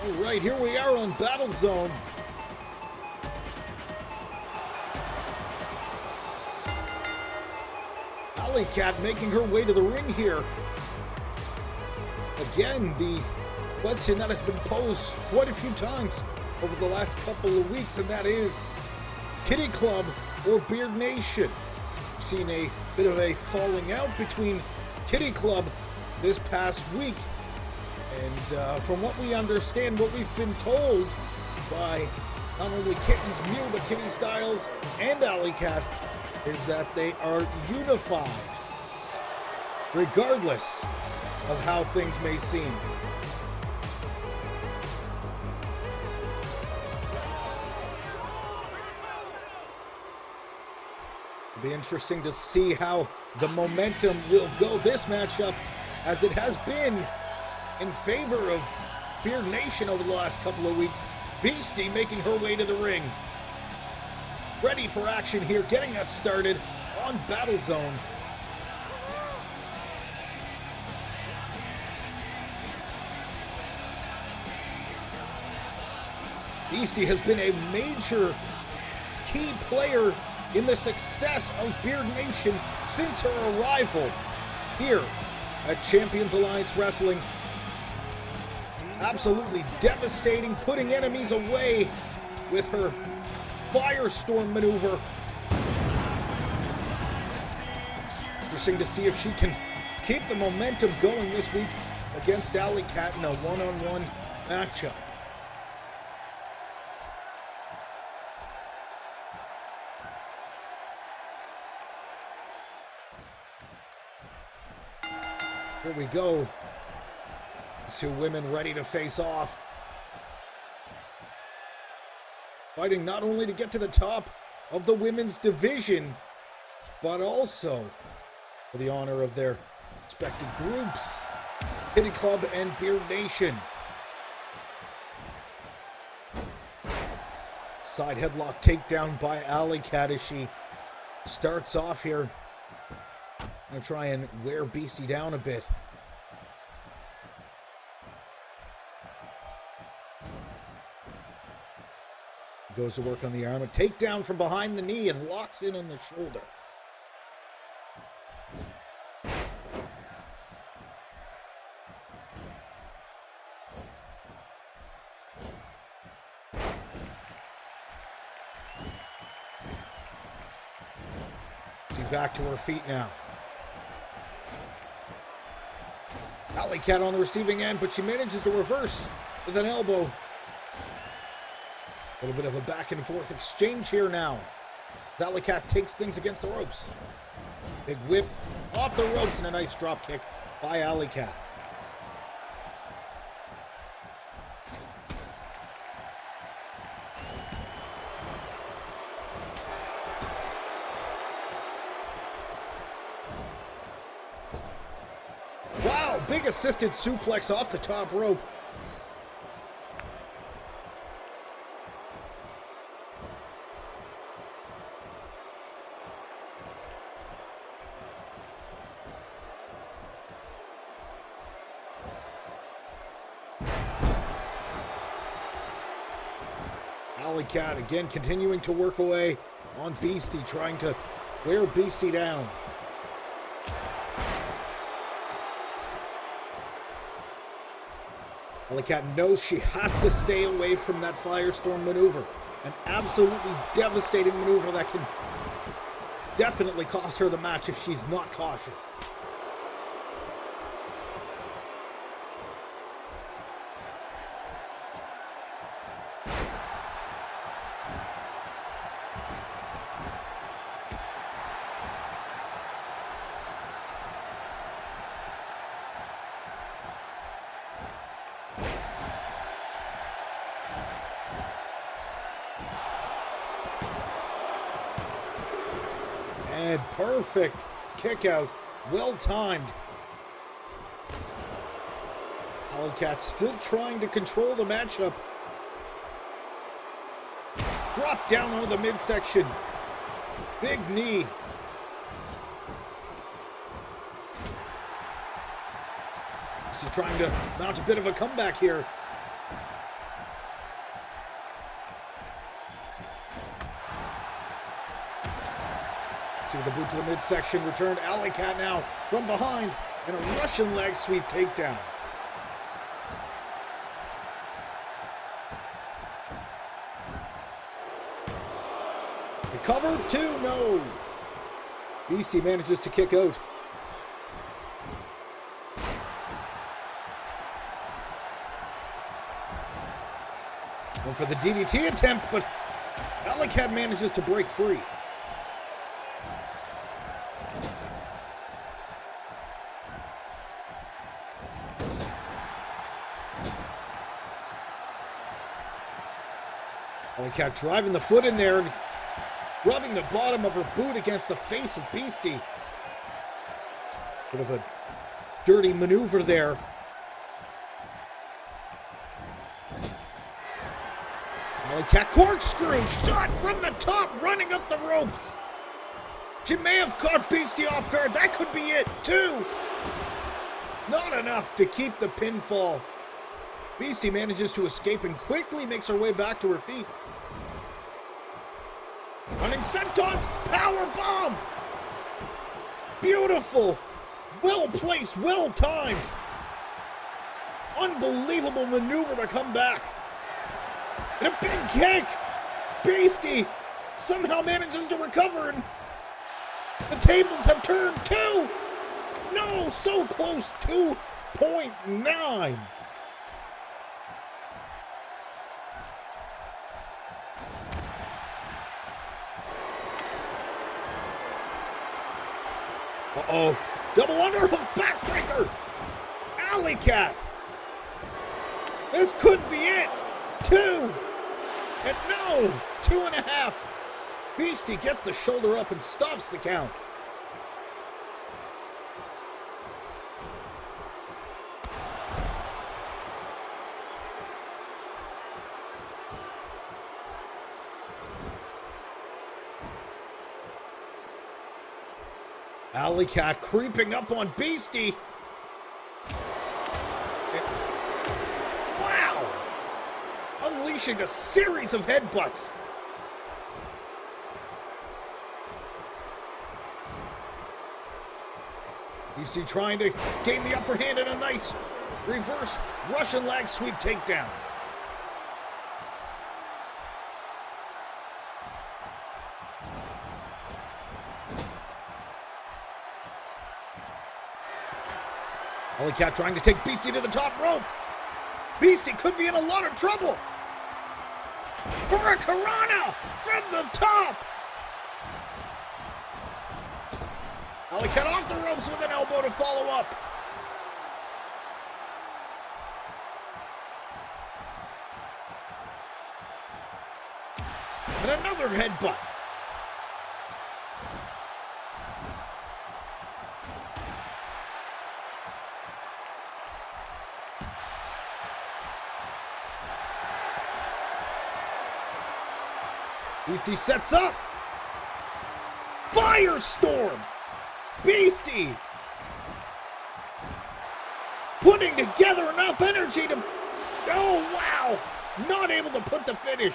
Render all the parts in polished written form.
Alright, here we are on Battle Zone. Alley Cat making her way to the ring here. Again, the question that has been posed quite a few times over the last couple of weeks, and that is Kitty Club or Beard Nation. We've seen a bit of a falling out between Kitty Club this past week. And from what we understand, what we've been told by not only Kitten's Mew, but Kitty Styles and Alley Cat, is that they are unified, regardless of how things may seem. It'll be interesting to see how the momentum will go this matchup, as it has been in favor of Beard Nation over the last couple of weeks. Beastie making her way to the ring. Ready for action here, getting us started on Battle Zone. Beastie has been a major key player in the success of Beard Nation since her arrival here at Champions Alliance Wrestling. Absolutely devastating, putting enemies away with her Firestorm maneuver. Interesting to see if she can keep the momentum going this week against Alley Cat in a one-on-one matchup. Here we go. These two women ready to face off. Fighting not only to get to the top of the women's division, but also for the honor of their respective groups, Kitty Club and Beard Nation. Side headlock takedown by Alley Cat as she starts off here. Gonna try and wear Beastie down a bit. Goes to work on the arm. A takedown from behind the knee and locks in on the shoulder. See, back to her feet now. Alley Cat on the receiving end, but she manages to reverse with an elbow. A little bit of a back and forth exchange here now. Alley Cat takes things against the ropes. Big whip off the ropes and a nice drop kick by Alley Cat. Wow, big assisted suplex off the top rope. Alley Cat again continuing to work away on Beastie, trying to wear Beastie down. Alley Cat knows she has to stay away from that Firestorm maneuver. An absolutely devastating maneuver that can definitely cost her the match if she's not cautious. And perfect kick out, well timed. Alley Cat still trying to control the matchup. Drop down onto the midsection. Big knee. So trying to mount a bit of a comeback here. See the boot to the midsection, returned Alley Cat now from behind, and a Russian leg sweep takedown. The cover, 2, no. Beastie manages to kick out. Went for the DDT attempt, but Alley Cat manages to break free. Alley Cat driving the foot in there and rubbing the bottom of her boot against the face of Beastie. Bit of a dirty maneuver there. Alley Cat corkscrew, shot from the top, running up the ropes. She may have caught Beastie off guard. That could be it, 2. Not enough to keep the pinfall. Beastie manages to escape and quickly makes her way back to her feet. Running senton's power bomb. Beautiful. Well placed, well timed. Unbelievable maneuver to come back. And a big kick. Beastie somehow manages to recover, and the tables have turned. 2. No, so close. 2.9. Uh-oh. Double underhook backbreaker. Alley Cat. This could be it. 2. And no. 2.5. Beastie gets the shoulder up and stops the count. Alley Cat creeping up on Beastie. Wow! Unleashing a series of headbutts. Beastie trying to gain the upper hand in a nice reverse Russian leg sweep takedown. Alley Cat trying to take Beastie to the top rope. Beastie could be in a lot of trouble. Hurricanrana from the top. Alley Cat off the ropes with an elbow to follow up. And another headbutt. Beastie sets up. Firestorm. Beastie putting together enough energy to... Oh, wow. Not able to put the finish.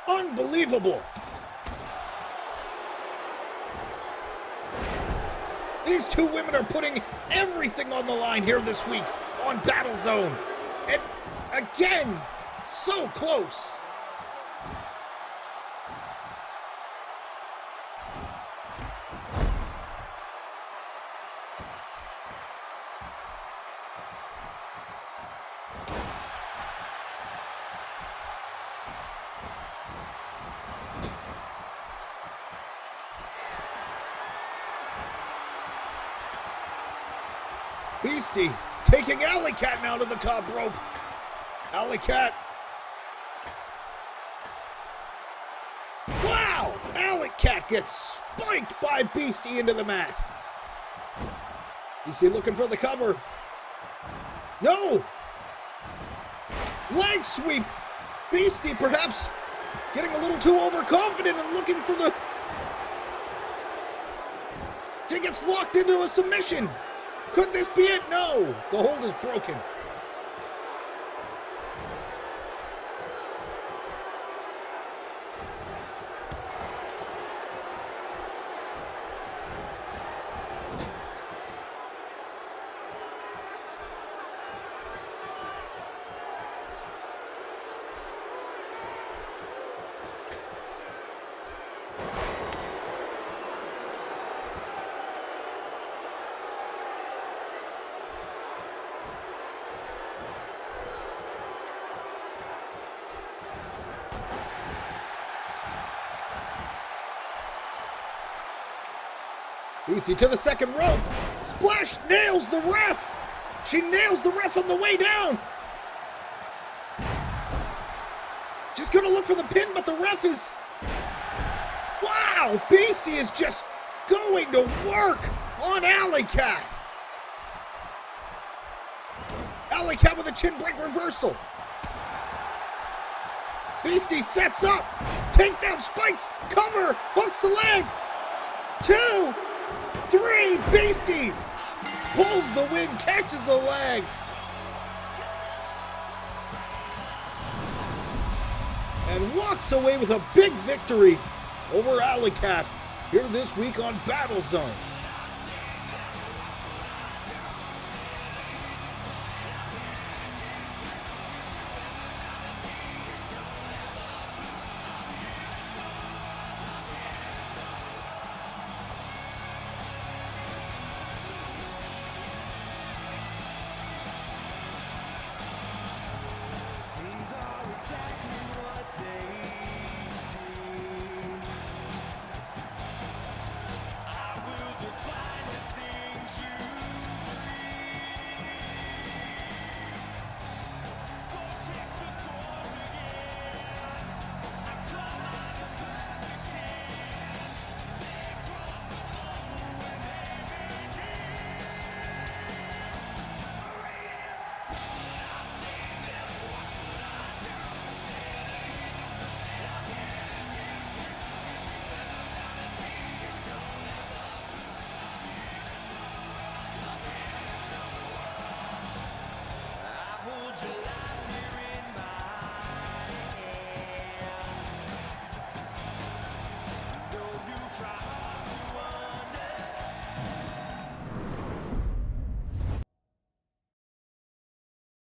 Unbelievable. These two women are putting everything on the line here this week on Battle Zone. And again, so close. Beastie taking Alley Cat now to the top rope. Alley Cat. Wow! Alley Cat gets spiked by Beastie into the mat. Beastie looking for the cover. No! Leg sweep. Beastie perhaps getting a little too overconfident and looking for the... She gets locked into a submission. Could this be it? No. The hold is broken. Beastie to the second rope. Splash nails the ref. She nails the ref on the way down. She's gonna look for the pin, but the ref is... Wow! Beastie is just going to work on Alley Cat. Alley Cat with a chin break reversal. Beastie sets up. Takedown spikes. Cover. Hooks the leg. 2, 3. Beastie pulls the win. Catches the leg. And walks away with a big victory over Alley Cat here this week on Battle Zone.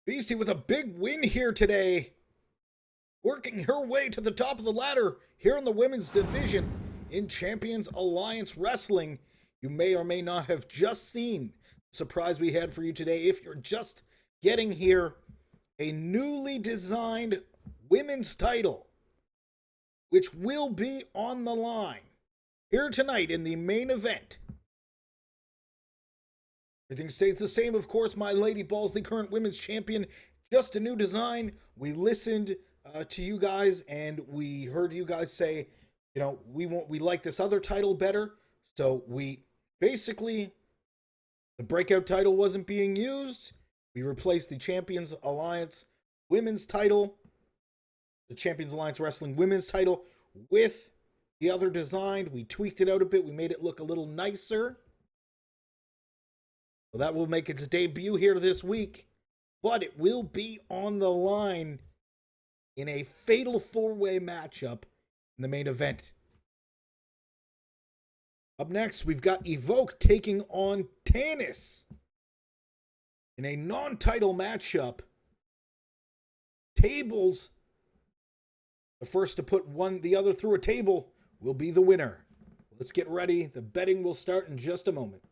Beastie with a big win here today. Working her way to the top of the ladder here in the women's division in Champions Alliance Wrestling. You may or may not have just seen the surprise we had for you today. If you're just getting here, a newly designed women's title, which will be on the line here tonight in the main event. Everything stays the same, of course. My Lady Balls, the current women's champion, just a new design. We listened to you guys, and we heard you guys say, you know, we like this other title better. So we basically, the breakout title wasn't being used. We replaced the Champions Alliance women's title, the Champions Alliance Wrestling women's title, with the other design. We tweaked it out a bit. We made it look a little nicer. Well, that will make its debut here this week, but it will be on the line in a fatal four-way matchup in the main event. Up next, we've got Evoke taking on Tannis in a non-title matchup. Tables, the first to put the other through a table will be the winner. Let's get ready. The betting will start in just a moment.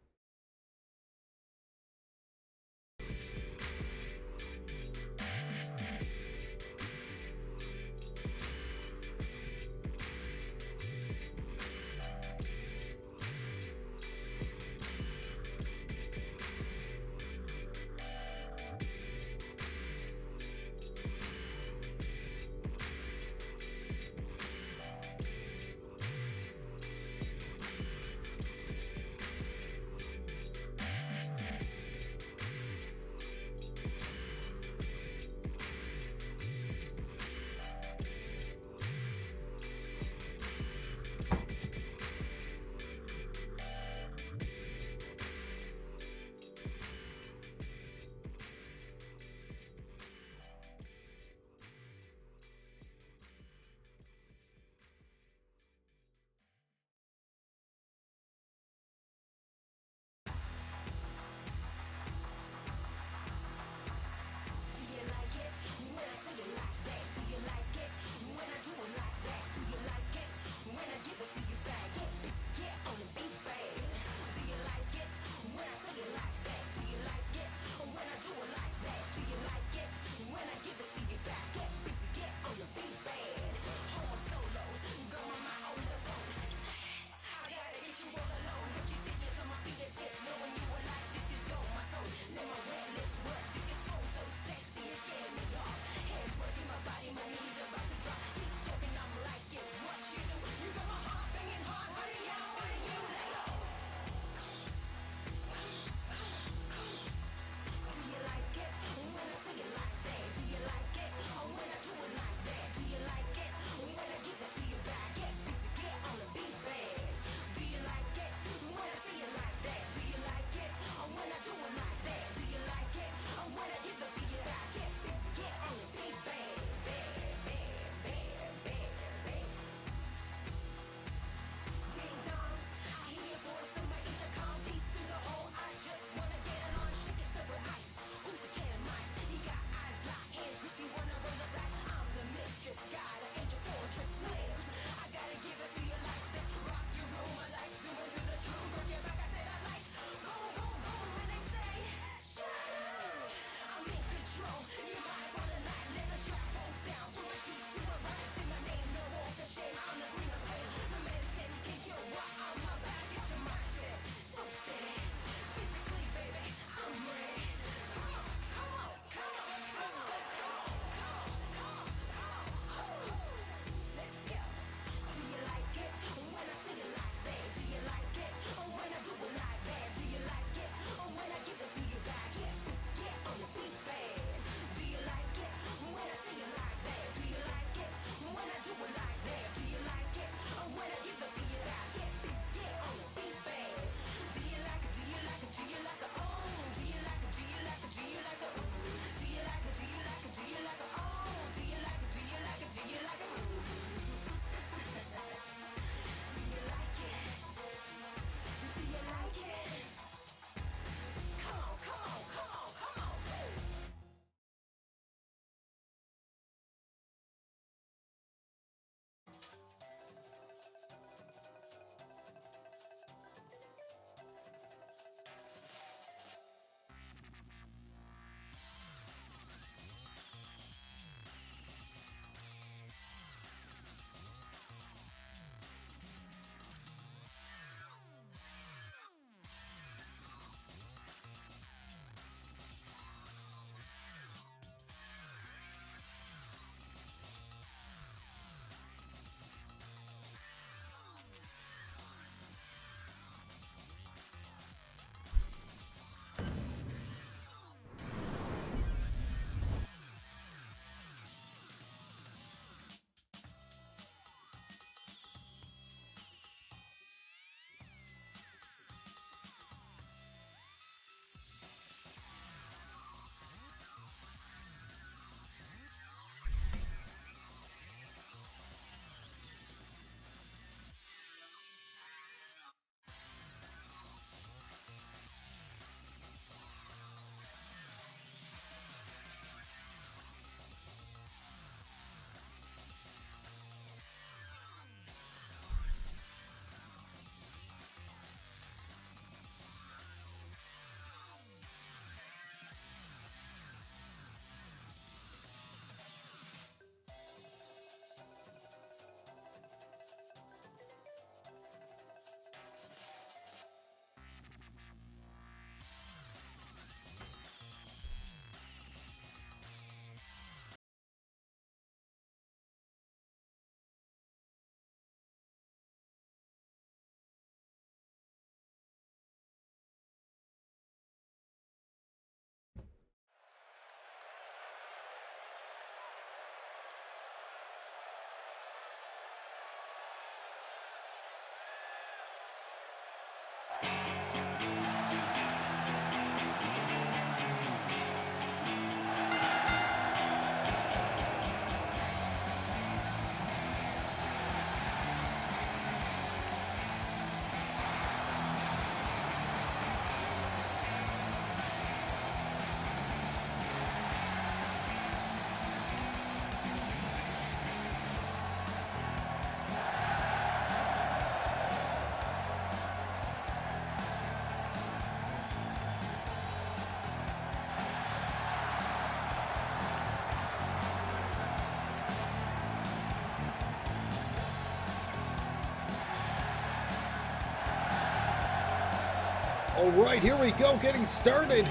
All right, here we go, getting started.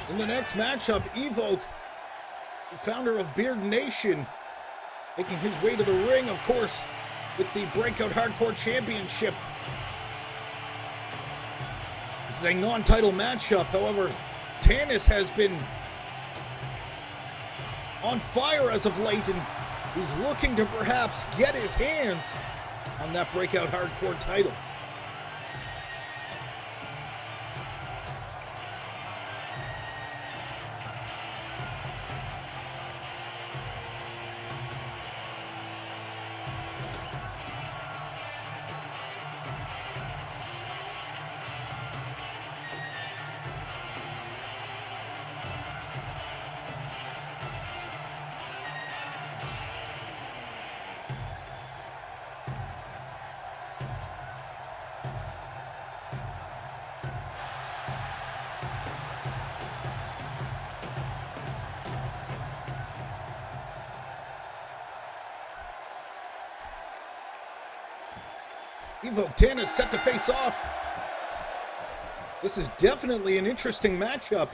In the next matchup, Evoke, the founder of Beard Nation, making his way to the ring, of course, with the Breakout Hardcore Championship. This is a non-title matchup. However, Tannis has been on fire as of late, and he's looking to perhaps get his hands on that Breakout Hardcore title. Evoke Tannis set to face off. This is definitely an interesting matchup.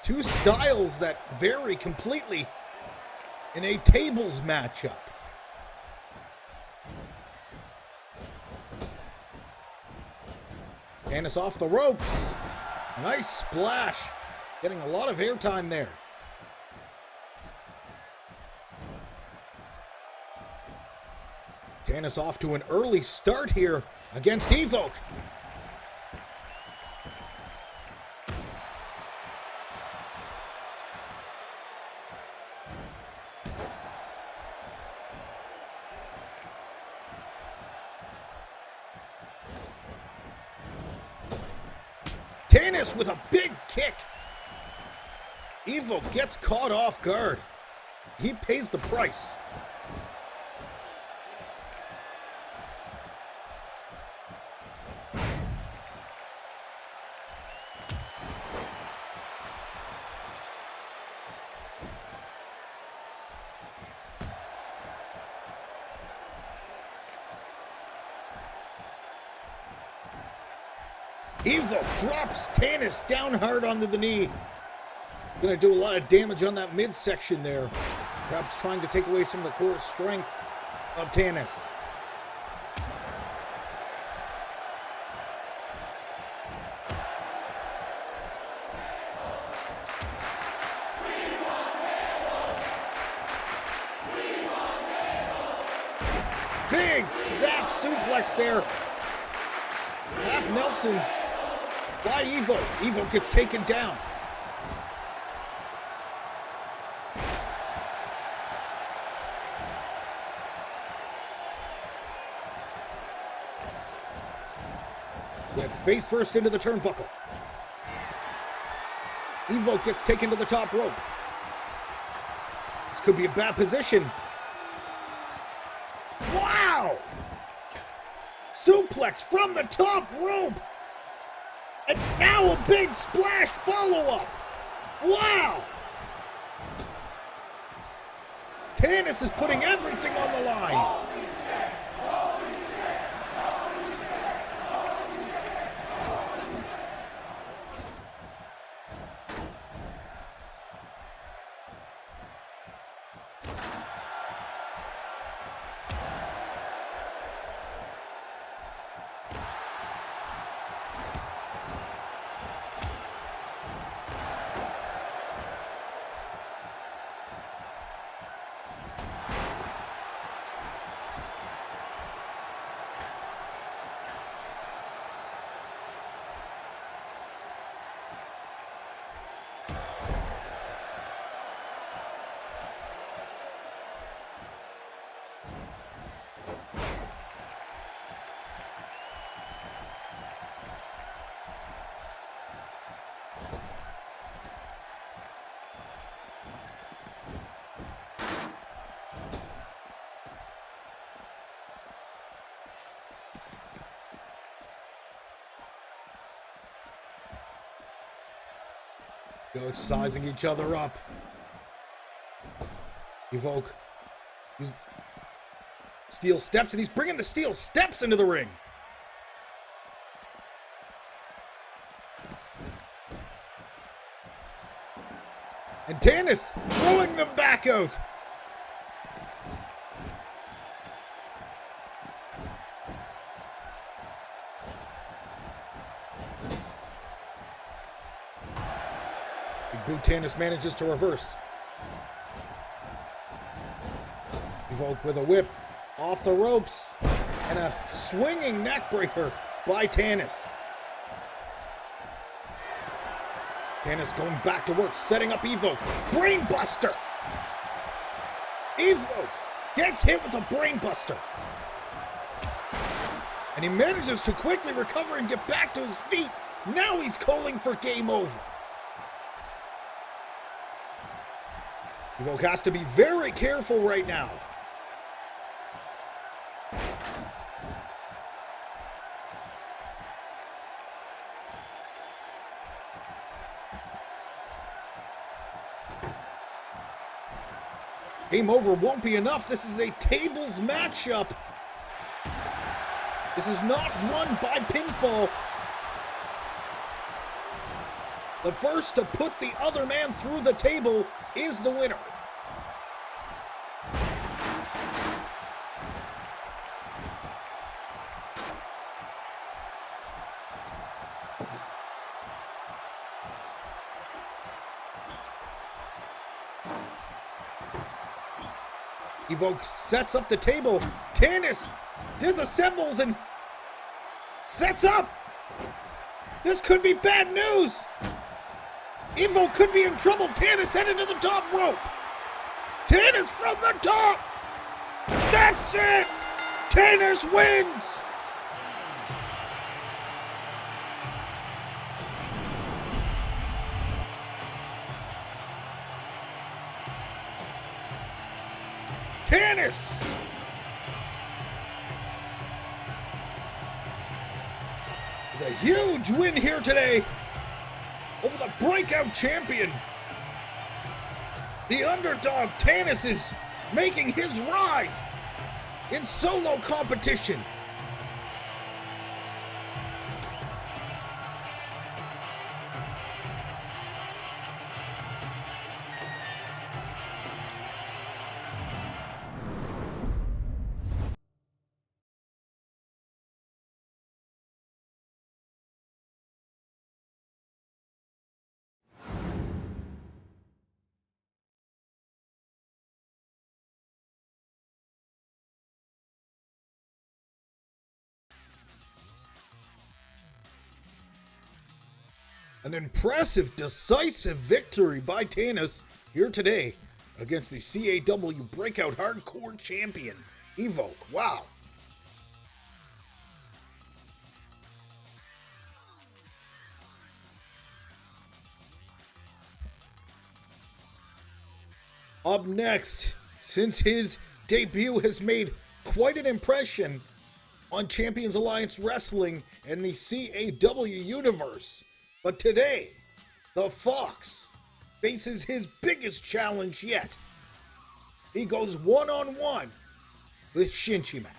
Two styles that vary completely in a tables matchup. Tannis off the ropes. Nice splash. Getting a lot of airtime there. Tannis off to an early start here against Evoke. Tannis with a big kick. Evoke gets caught off guard. He pays the price. Evoke drops Tannis down hard onto the knee. Gonna do a lot of damage on that midsection there. Perhaps trying to take away some of the core strength of Tannis. Big snap suplex there. Half Nelson by Evoke. Evoke gets taken down. Went face first into the turnbuckle. Evoke gets taken to the top rope. This could be a bad position. Wow! Suplex from the top rope. And now a big splash follow-up. Wow! Tannis is putting everything on the line. Coach sizing each other up. Evoke. Steel steps, and he's bringing the steel steps into the ring. And Tannis throwing them back out. Big Boot Tannis manages to reverse. Evoke with a whip off the ropes and a swinging neckbreaker by Tannis. Tannis going back to work, setting up Evoke. Brainbuster! Evoke gets hit with a brainbuster. And he manages to quickly recover and get back to his feet. Now he's calling for game over. Evoke has to be very careful right now. Game over won't be enough. This is a tables matchup. This is not won by pinfall. The first to put the other man through the table is the winner. Evoke sets up the table. Tannis disassembles and sets up. This could be bad news. Evoke could be in trouble. Tannis headed to the top rope. Tannis from the top. That's it. Tannis wins. Tannis! With a huge win here today over the breakout champion. The underdog Tannis is making his rise in solo competition. An impressive, decisive victory by Tannis here today against the CAW Breakout Hardcore Champion, Evoke. Wow. Up next, since his debut has made quite an impression on Champions Alliance Wrestling and the CAW universe, but today, the Fox faces his biggest challenge yet. He goes one-on-one with Shinchi Max.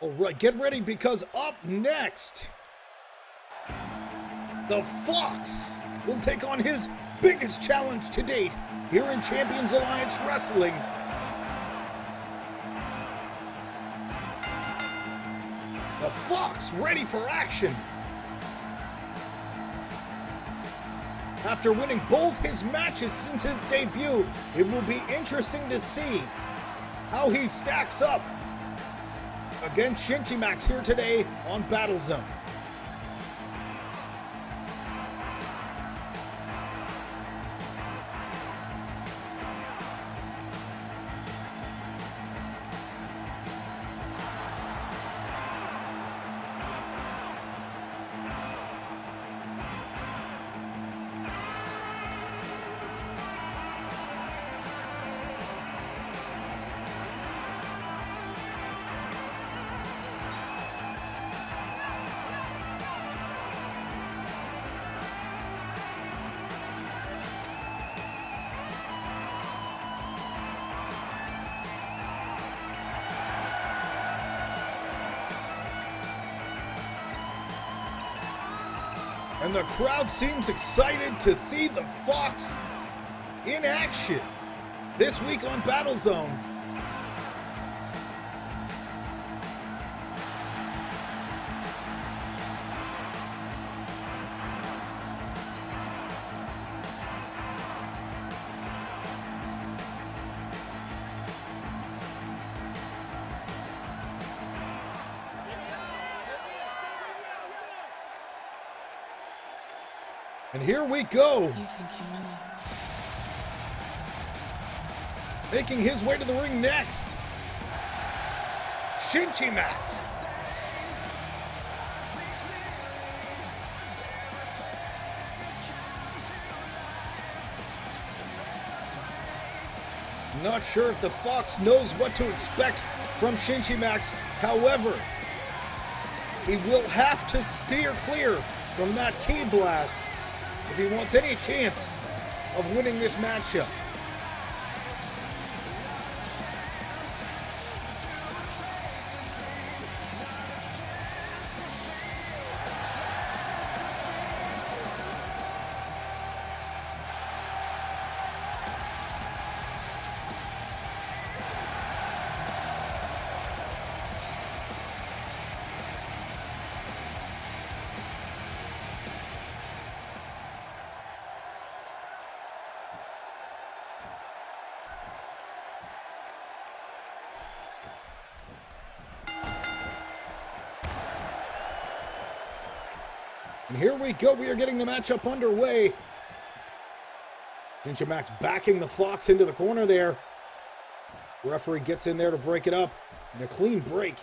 All right, get ready because up next, the Fox will take on his biggest challenge to date here in Champions Alliance Wrestling. The Fox ready for action. After winning both his matches since his debut, it will be interesting to see how he stacks up against Shinji Max here today on Battle Zone. And the crowd seems excited to see the Fox in action this week on Battle Zone. And here we go. You think you know me? Making his way to the ring next, Shinji Max. Not sure if the Fox knows what to expect from Shinji Max. However, he will have to steer clear from that key blast if he wants any chance of winning this matchup. And here we go. We are getting the matchup underway. Shinji Max backing the Fox into the corner there. Referee gets in there to break it up. And a clean break.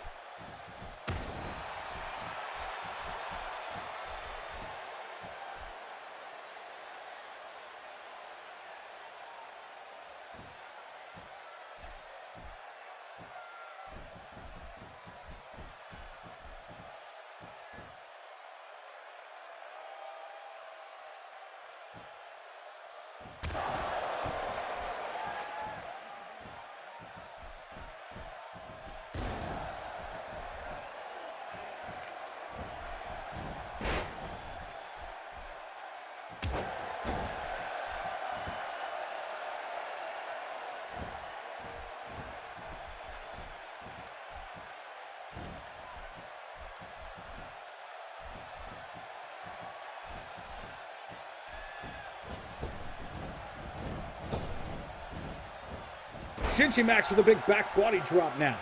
Shinji Max with a big back body drop now.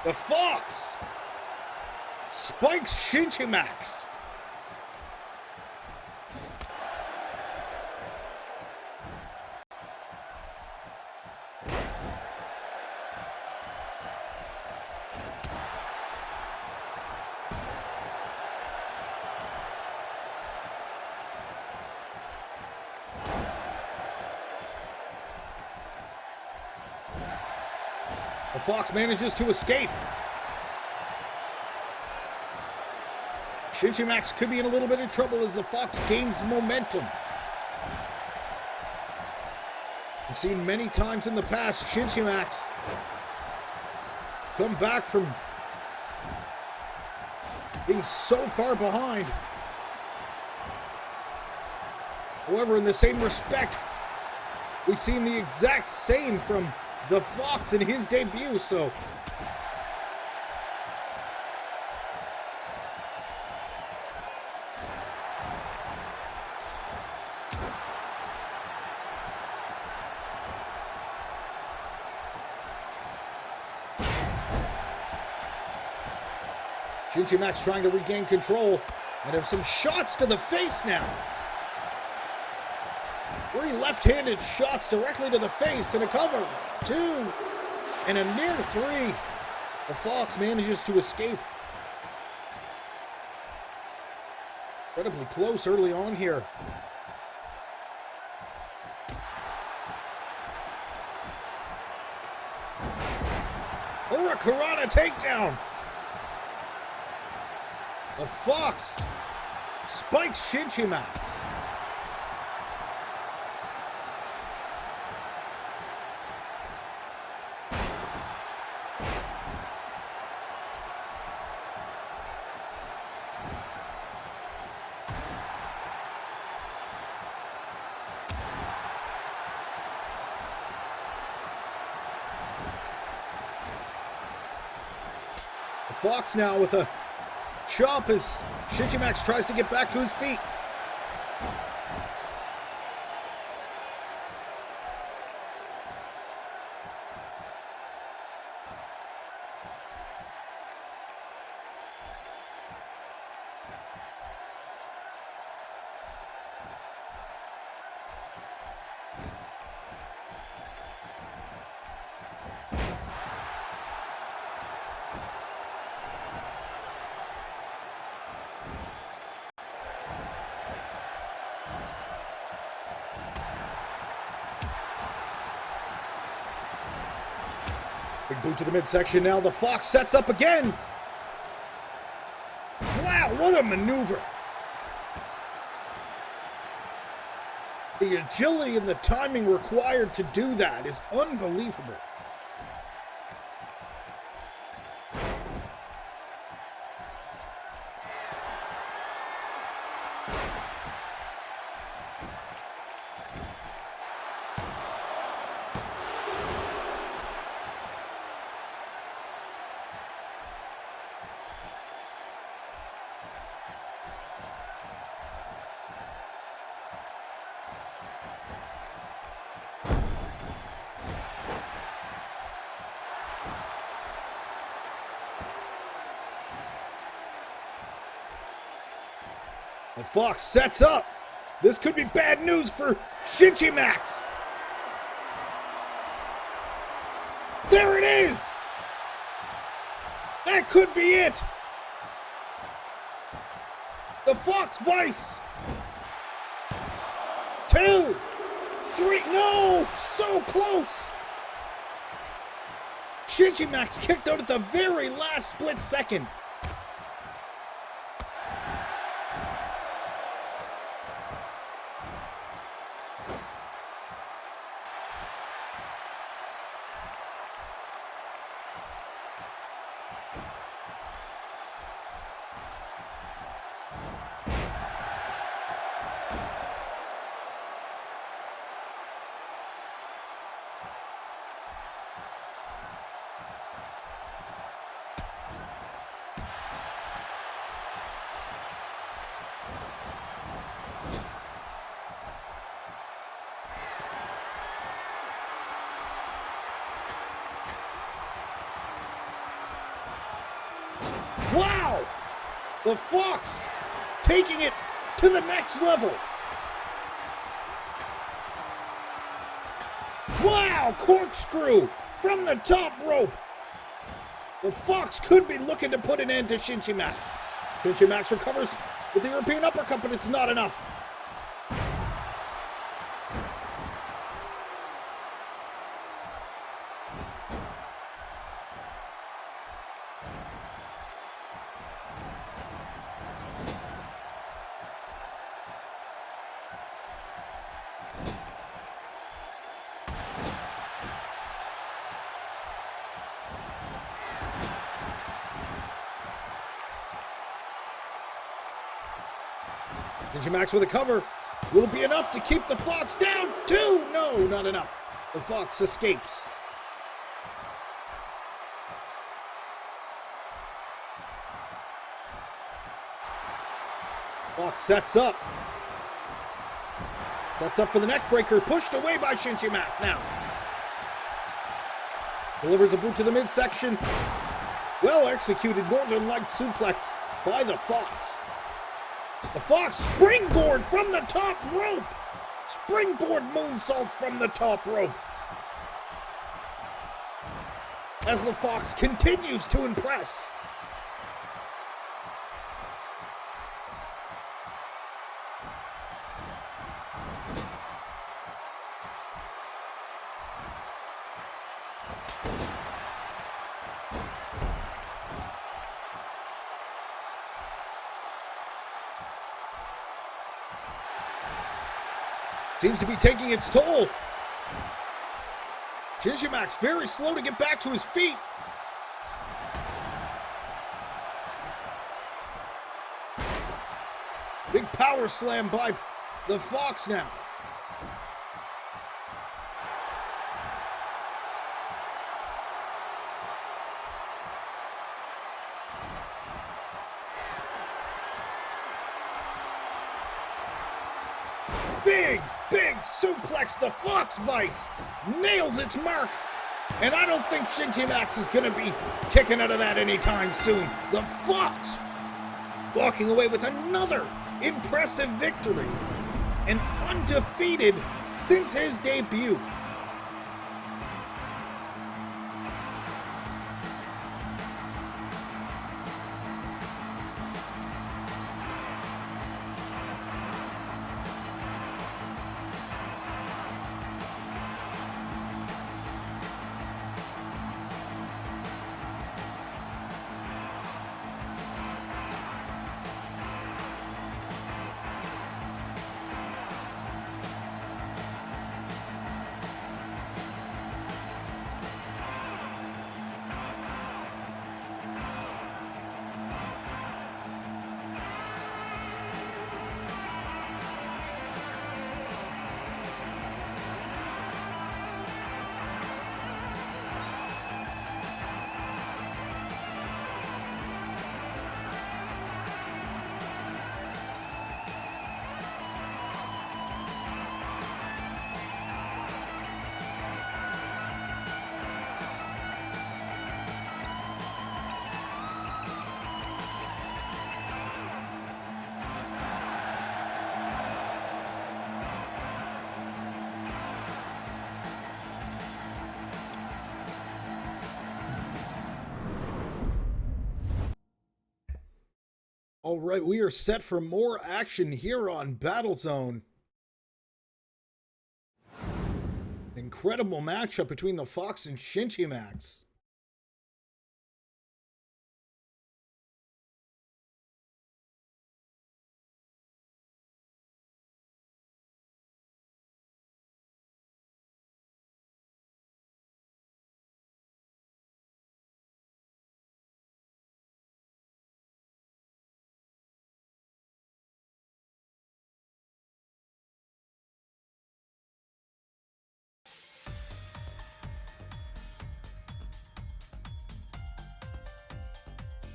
The Fox spikes Shinji Max. The Fox manages to escape. Shinji Max could be in a little bit of trouble as the Fox gains momentum. We've seen many times in the past Shinji Max come back from being so far behind. However, in the same respect, we've seen the exact same from the Fox in his debut, so Shinji Max trying to regain control and have some shots to the face now. 3 left-handed shots directly to the face and a cover. 2 and a near 3. The Fox manages to escape. Incredibly close early on here. Hurricanrana takedown. The Fox spikes Shinji Max. The Fox now with a chop as Shinji Max tries to get back to his feet. Big boot to the midsection now. The Fox sets up again. Wow, what a maneuver. The agility and the timing required to do that is unbelievable. The Fox sets up. This could be bad news for Shinji Max. There it is. That could be it. The Fox Vice. 2, 3. No, so close. Shinji Max kicked out at the very last split second. Wow! The Fox taking it to the next level. Wow! Corkscrew from the top rope. The Fox could be looking to put an end to Shinji Max. Shinji Max recovers with the European uppercut, but it's not enough. Shinji Max with a cover. Will it be enough to keep the Fox down? 2! No, not enough. The Fox escapes. Fox sets up. That's up for the neck breaker. Pushed away by Shinji Max now. Delivers a boot to the midsection. Well executed Northern Lights suplex by the Fox. The Fox springboard from the top rope. Springboard moonsault from the top rope. As the Fox continues to impress. Seems to be taking its toll. Shinji Max very slow to get back to his feet. Big power slam by the Fox now. Big suplex, the Fox Vice nails its mark. And I don't think Shinji Max is going to be kicking out of that anytime soon. The Fox walking away with another impressive victory and undefeated since his debut. All right, we are set for more action here on Battlezone. Incredible matchup between the Fox and Shinji Max.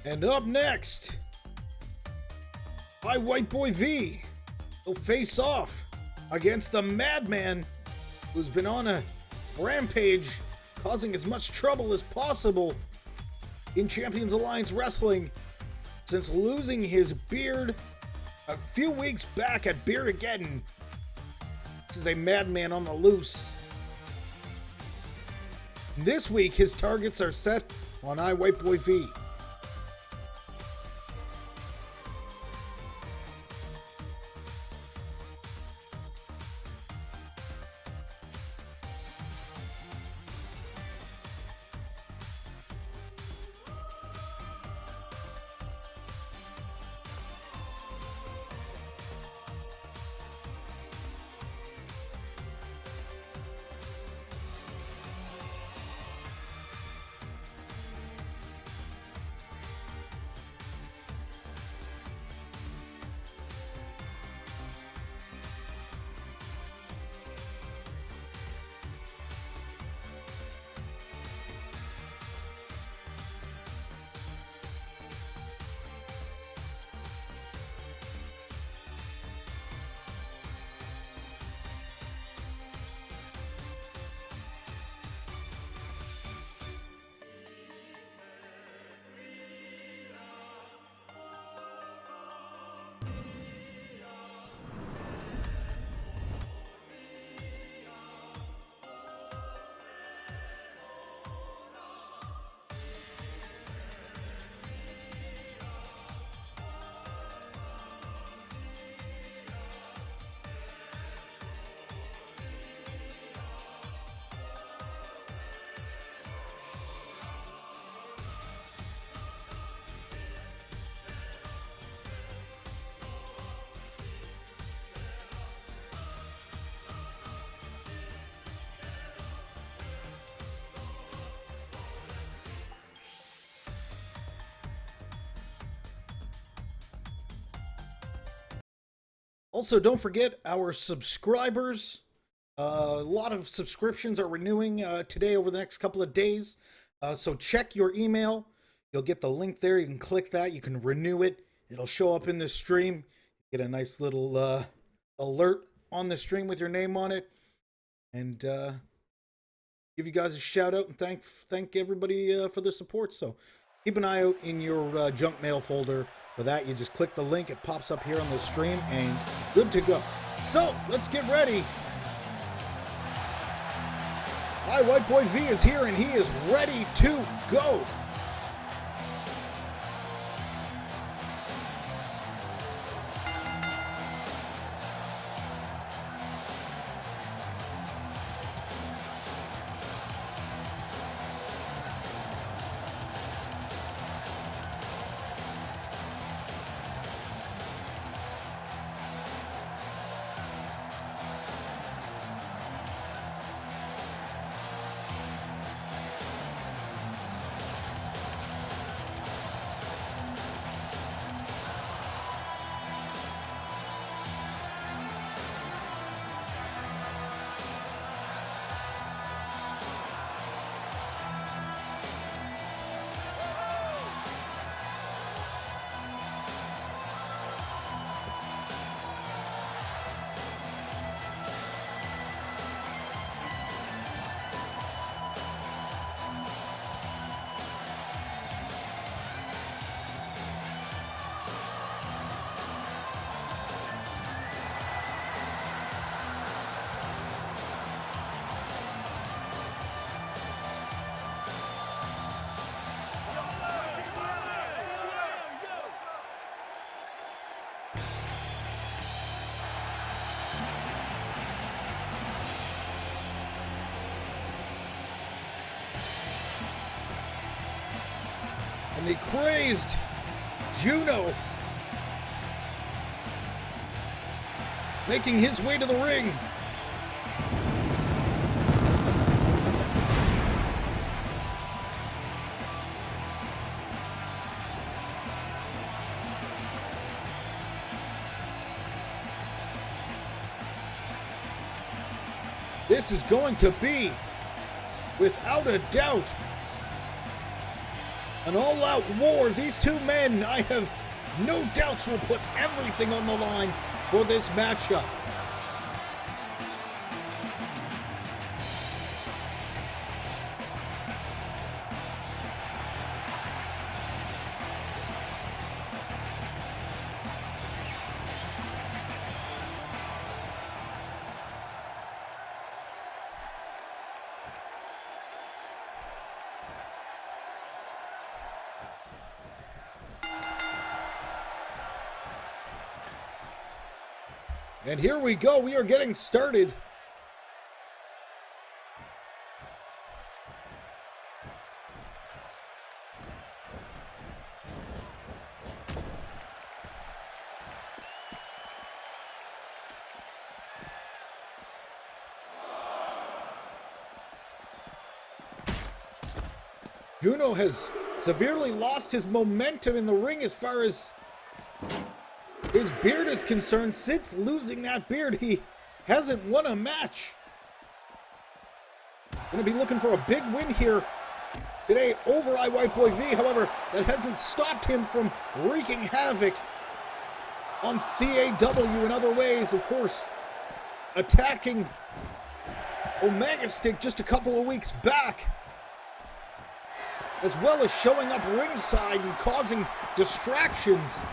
And up next, White Boy V will face off against the Madman, who's been on a rampage, causing as much trouble as possible in Champions Alliance Wrestling since losing his beard a few weeks back at Beardageddon. This is a Madman on the loose. This week, his targets are set on White Boy V. Also, don't forget our subscribers. A lot of subscriptions are renewing today over the next couple of days. So check your email. You'll get the link there. You can click that. You can renew it. It'll show up in the stream. Get a nice little alert on the stream with your name on it. And give you guys a shout out and thank everybody for the support. So keep an eye out in your junk mail folder for that. You just click the link. It pops up here on the stream and good to go. So let's get ready. Hi, White Boy V is here and he is ready to go. And the crazed Juno making his way to the ring. This is going to be, without a doubt, an all-out war. These two men, I have no doubts, will put everything on the line for this matchup. And here we go. We are getting started. Juno has severely lost his momentum in the ring as far as his beard is concerned. Since losing that beard, he hasn't won a match. Gonna be looking for a big win here today over White Boy V. However, that hasn't stopped him from wreaking havoc on CAW in other ways. Of course, attacking Omega Stick just a couple of weeks back, as well as showing up ringside and causing distractions.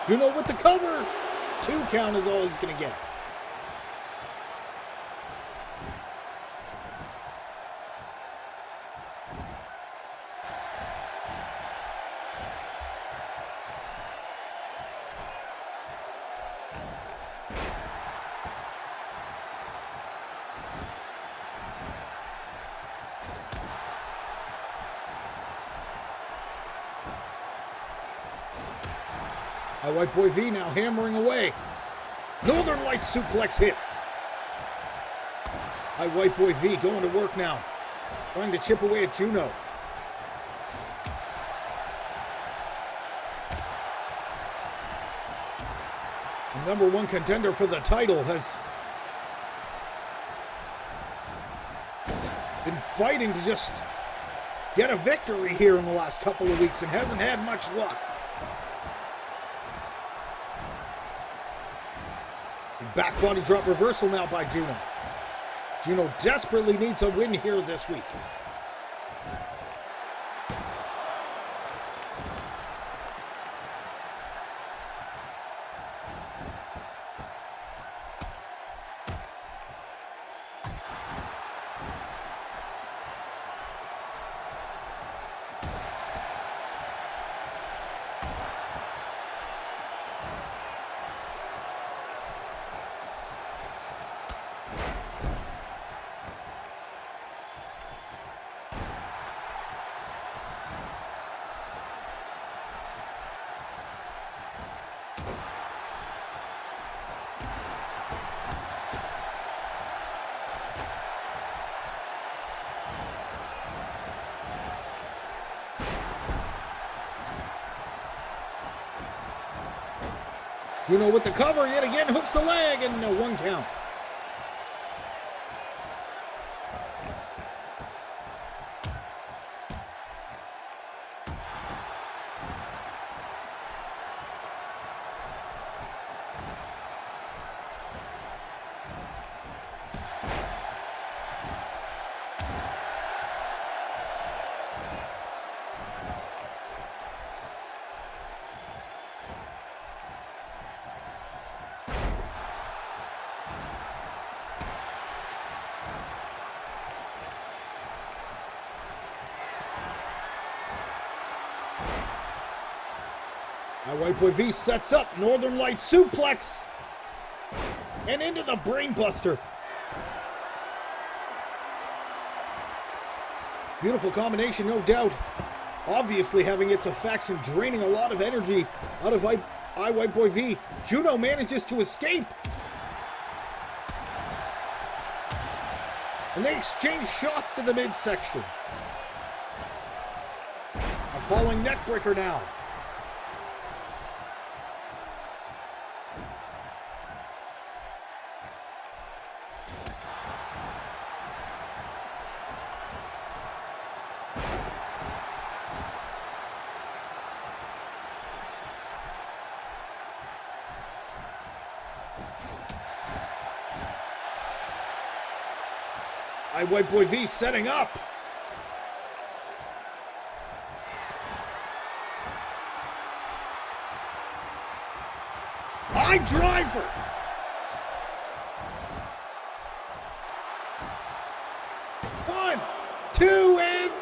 Juno with the cover. 2 count is all he's going to get. White Boy V now hammering away. Northern Light suplex hits. White Boy V going to work now. Trying to chip away at Juno. The #1 contender for the title has been fighting to just get a victory here in the last couple of weeks and hasn't had much luck. Back body drop reversal now by Juno. Juno desperately needs a win here this week. Juno with the cover yet again, hooks the leg, and no 1 count. White Boy V sets up Northern Light suplex and into the brainbuster. Beautiful combination, no doubt. Obviously having its effects and draining a lot of energy out of White Boy V. Juno manages to escape. And they exchange shots to the midsection. A falling neckbreaker now. White Boy V setting up. High driver. One, two, and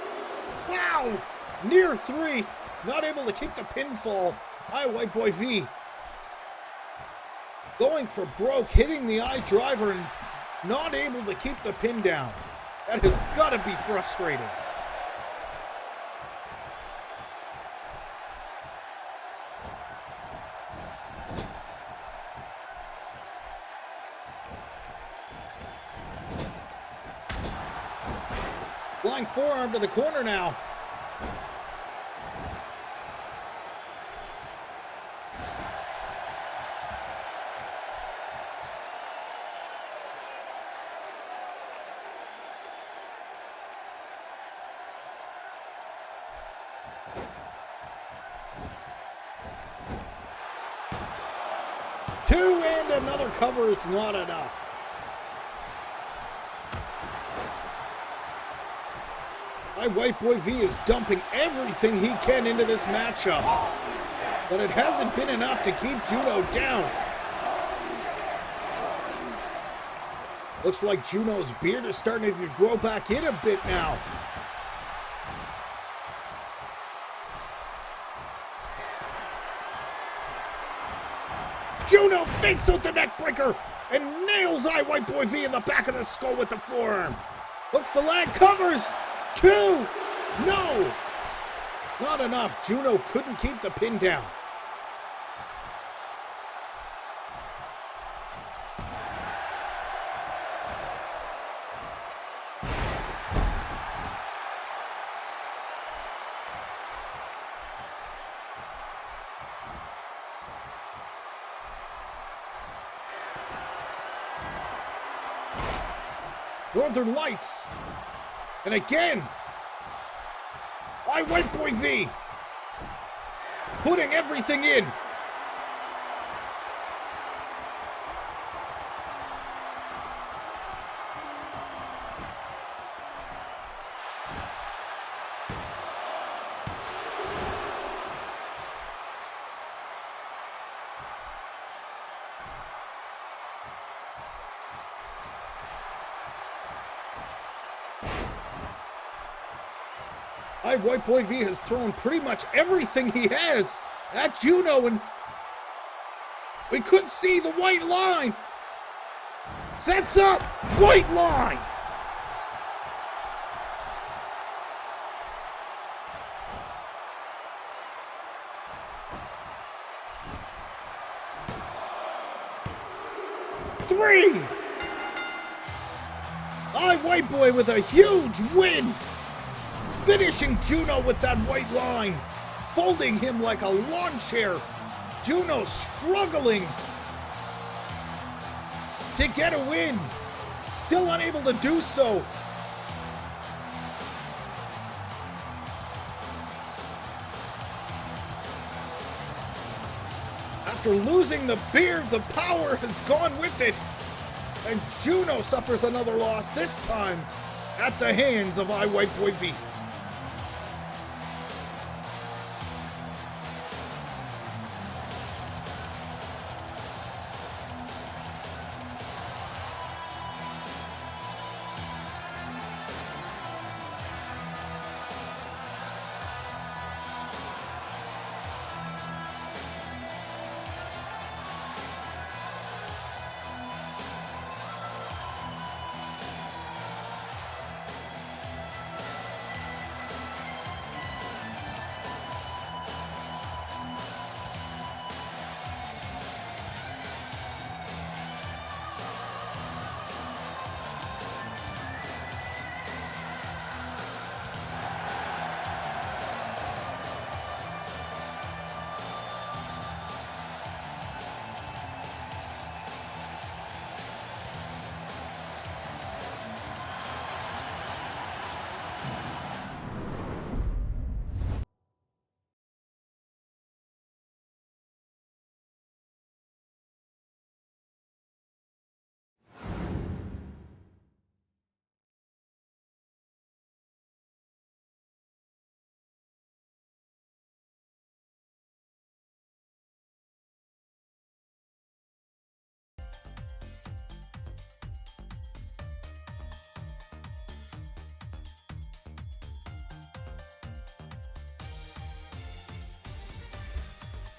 wow! Near 3. Not able to keep the pinfall. White Boy V going for broke, hitting the eye driver and not able to keep the pin down. That has got to be frustrating. Flying forearm to the corner now. Two and another cover, it's not enough. White Boy V is dumping everything he can into this matchup. but it hasn't been enough to keep Juno down. Looks like Juno's beard is starting to grow back in a bit now. Juno fakes out the neckbreaker and nails White Boy V in the back of the skull with the forearm. Looks the leg, covers. 2. No. Not enough. Juno couldn't keep the pin down. Northern Lights. And again, White Boy V putting everything in. White Boy V has thrown pretty much everything he has at Juno, and we couldn't see the white line. Sets up, white line. Three. White Boy with a huge win. Finishing Juno with that white line, folding him like a lawn chair. Juno struggling to get a win, still unable to do so. After losing the beard, the power has gone with it, and Juno suffers another loss, this time at the hands of White Boy V.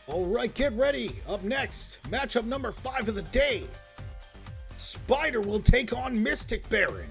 All right, get ready. Up next, matchup number 5 of the day. Spider will take on Mystic Baron.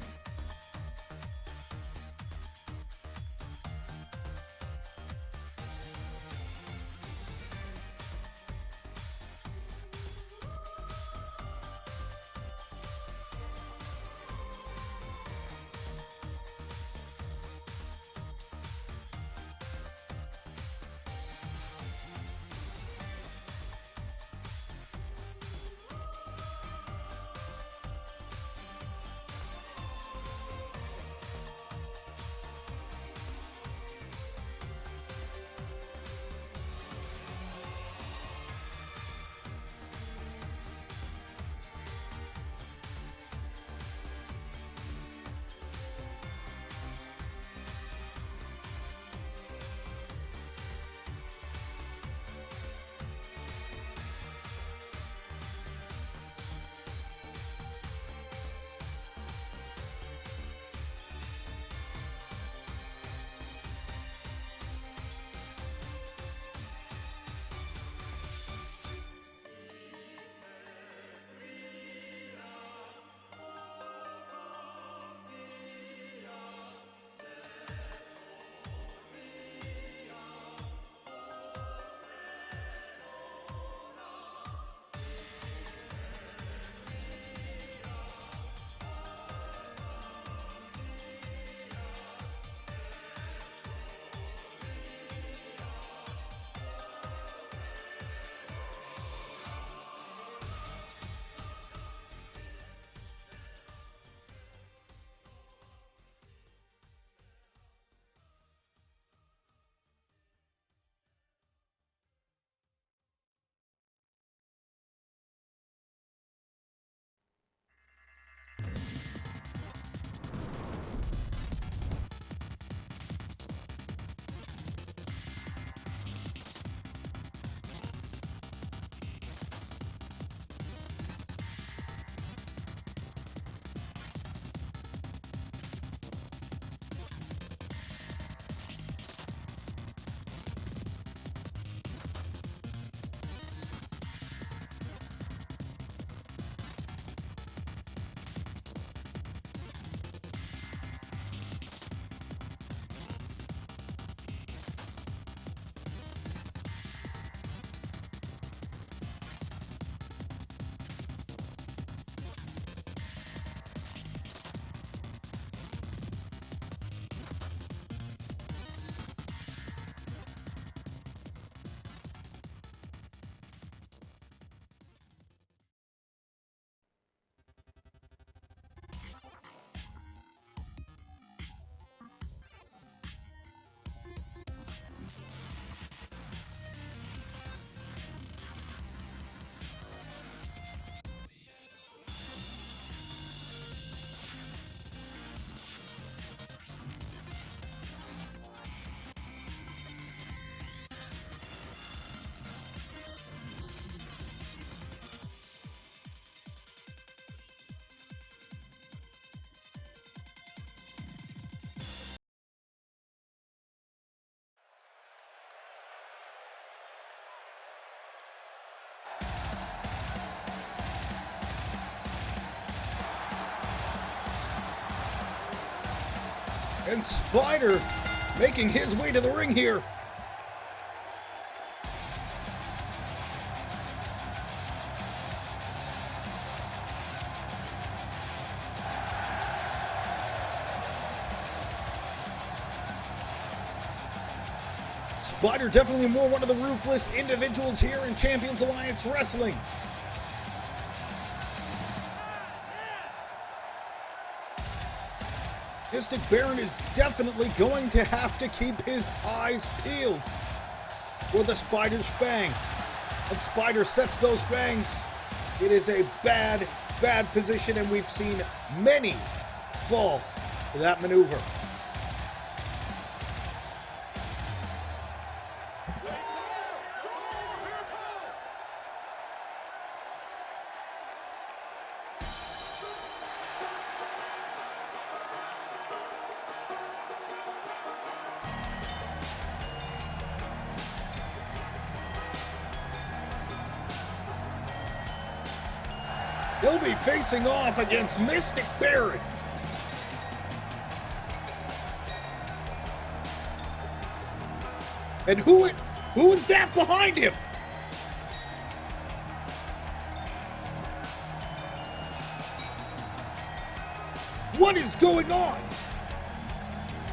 And Spider making his way to the ring here. Spider definitely more one of the ruthless individuals here in Champions Alliance Wrestling. Mystic Baron is definitely going to have to keep his eyes peeled for the Spider's fangs. When Spider sets those fangs, it is a bad, bad position, and we've seen many fall for that maneuver. He'll be facing off against Mystic Baron. And who is that behind him? What is going on?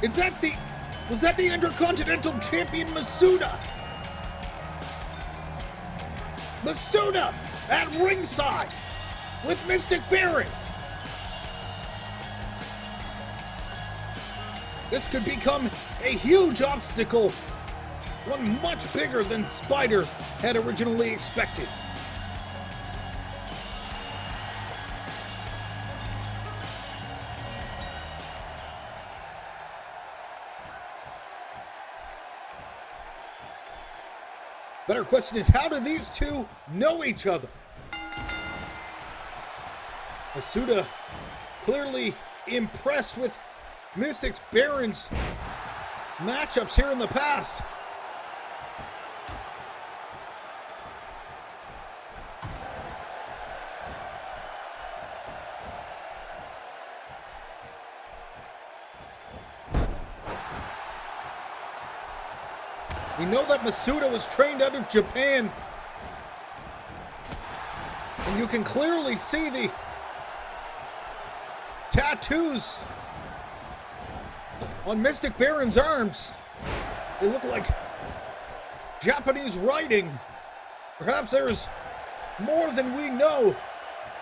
Was that the Intercontinental Champion Masuda? Masuda at ringside with Mystic Baron. This could become a huge obstacle, one much bigger than Spider had originally expected. Better question is, how do these two know each other? Masuda clearly impressed with Mystic Baron's matchups here in the past. We know that Masuda was trained out of Japan, and you can clearly see the tattoos on Mystic Baron's arms. They look like Japanese writing. Perhaps there's more than we know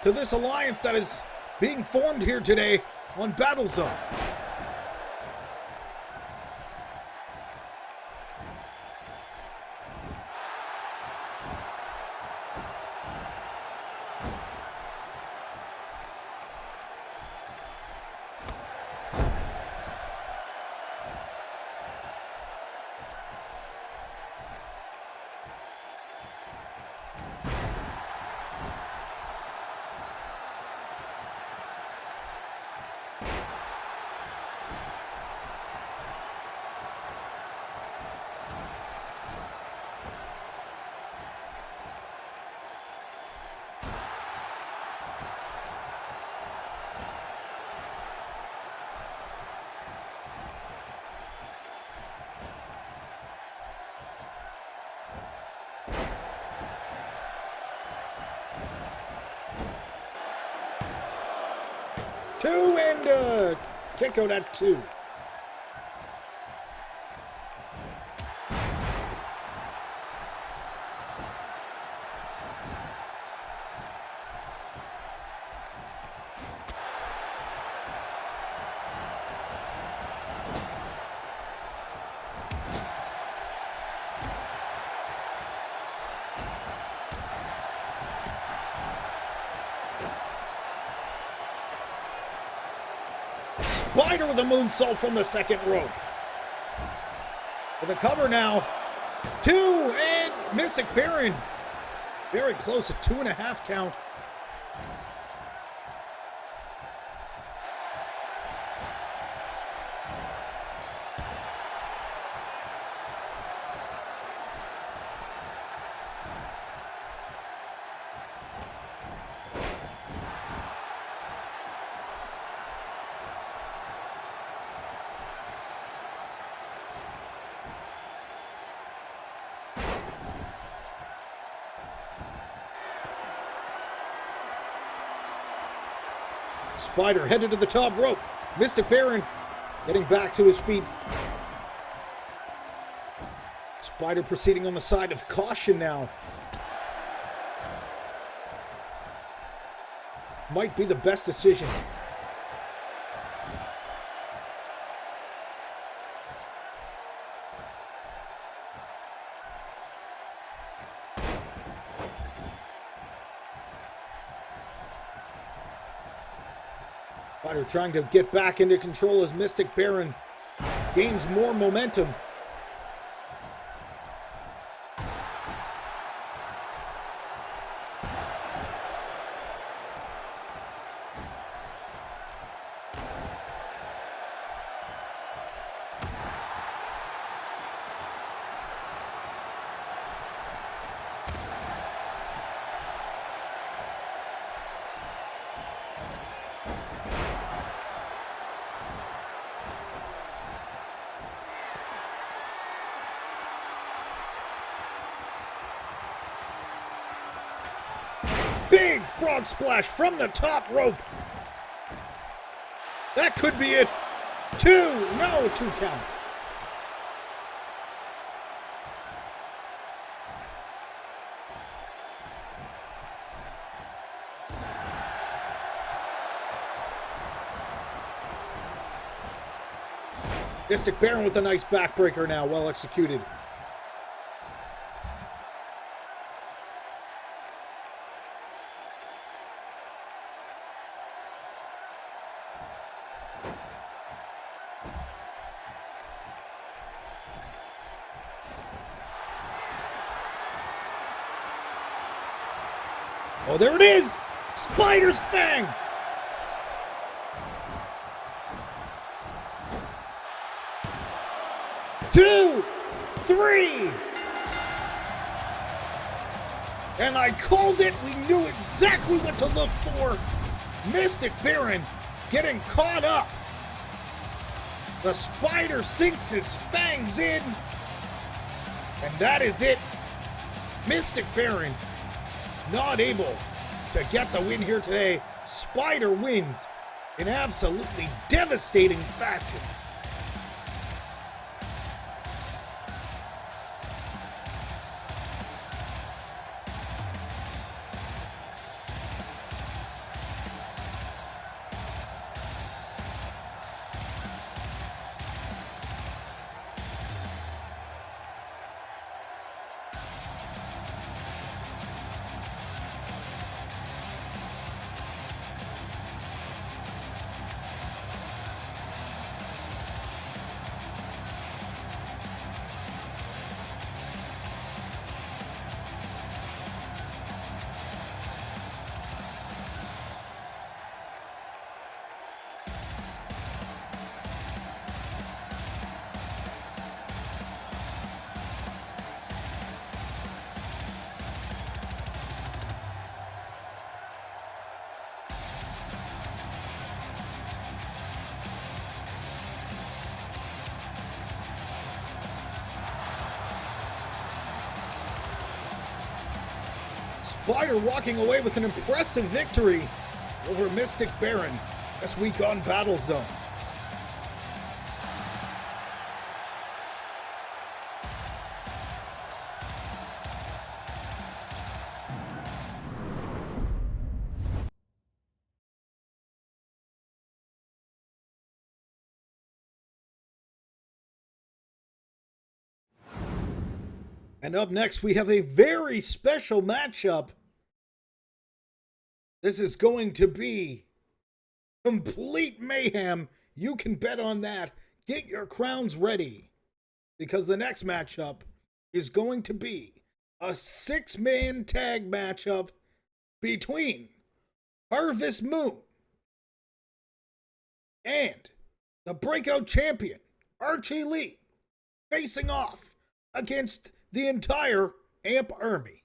to this alliance that is being formed here today on Battlezone. Two and kick out at two. Spider with a moonsault from the second rope. With a cover now. Two, and Mystic Baron very close, a 2.5 count. Spider headed to the top rope. Mystic Baron getting back to his feet. Spider proceeding on the side of caution now. Might be the best decision. Spider trying to get back into control as Mystic Baron gains more momentum. Big frog splash from the top rope. That could be it. 2 count. Mystic Baron with a nice backbreaker now, well executed. Oh, there it is! Spider's Fang! Two, three! And I called it. We knew exactly what to look for. Mystic Baron getting caught up. The Spider sinks his fangs in. And that is it. Mystic Baron not able to get the win here today. Spider wins in absolutely devastating fashion. Spider walking away with an impressive victory over Mystic Baron this week on Battle Zone. And up next, we have a very special matchup. This is going to be complete mayhem. You can bet on that. Get your crowns ready, because the next matchup is going to be a 6-man tag matchup between Harvest Moon and the breakout champion, Archie Lee, facing off against the entire AMP Army.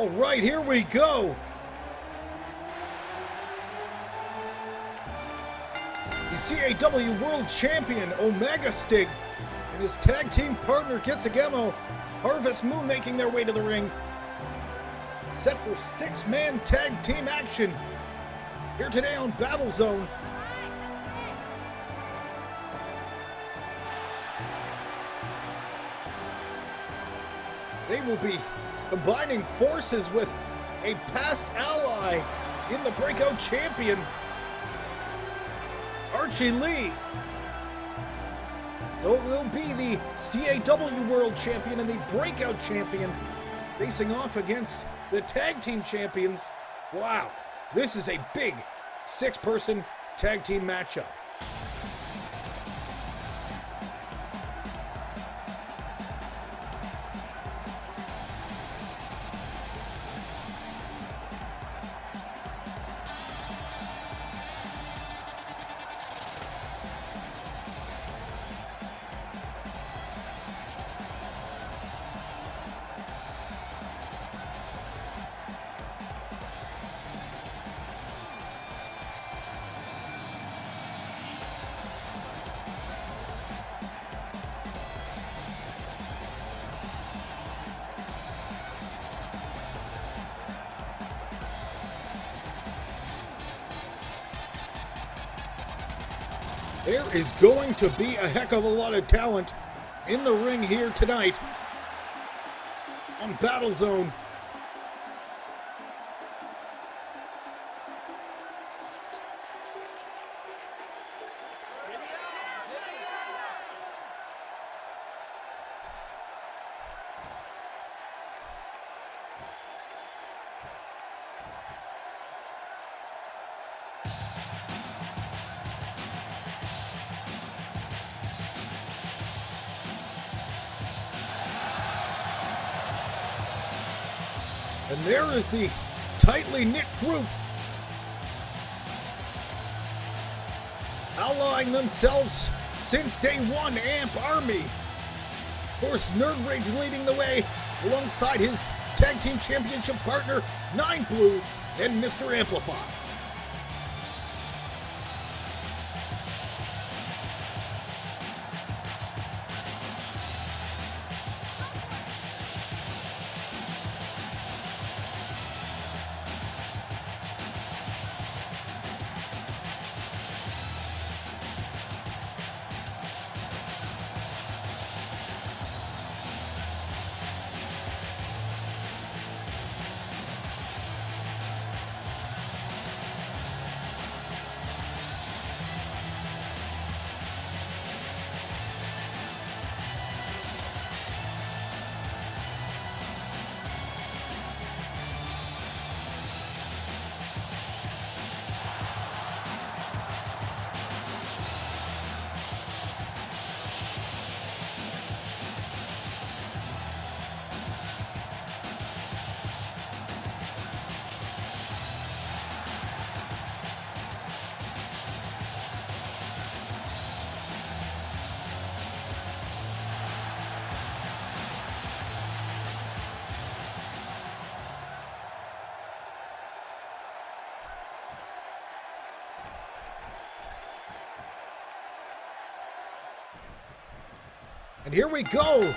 All right, here we go. The CAW World Champion Omega Sting and his tag team partner Kitsugemo, Harvest Moon, making their way to the ring. Set for 6-man tag team action here today on Battle Zone. They will be combining forces with a past ally in the Breakout Champion, Archie Lee. So it will be the CAW World Champion and the Breakout Champion facing off against the Tag Team Champions. Wow, this is a big 6-person tag team matchup. There is going to be a heck of a lot of talent in the ring here tonight on Battle Zone. And there is the tightly knit group allying themselves since day one, Amp Army. Of course, Nerd Rage leading the way alongside his tag team championship partner, 9 Blue and Mr. Amplify. And here we go.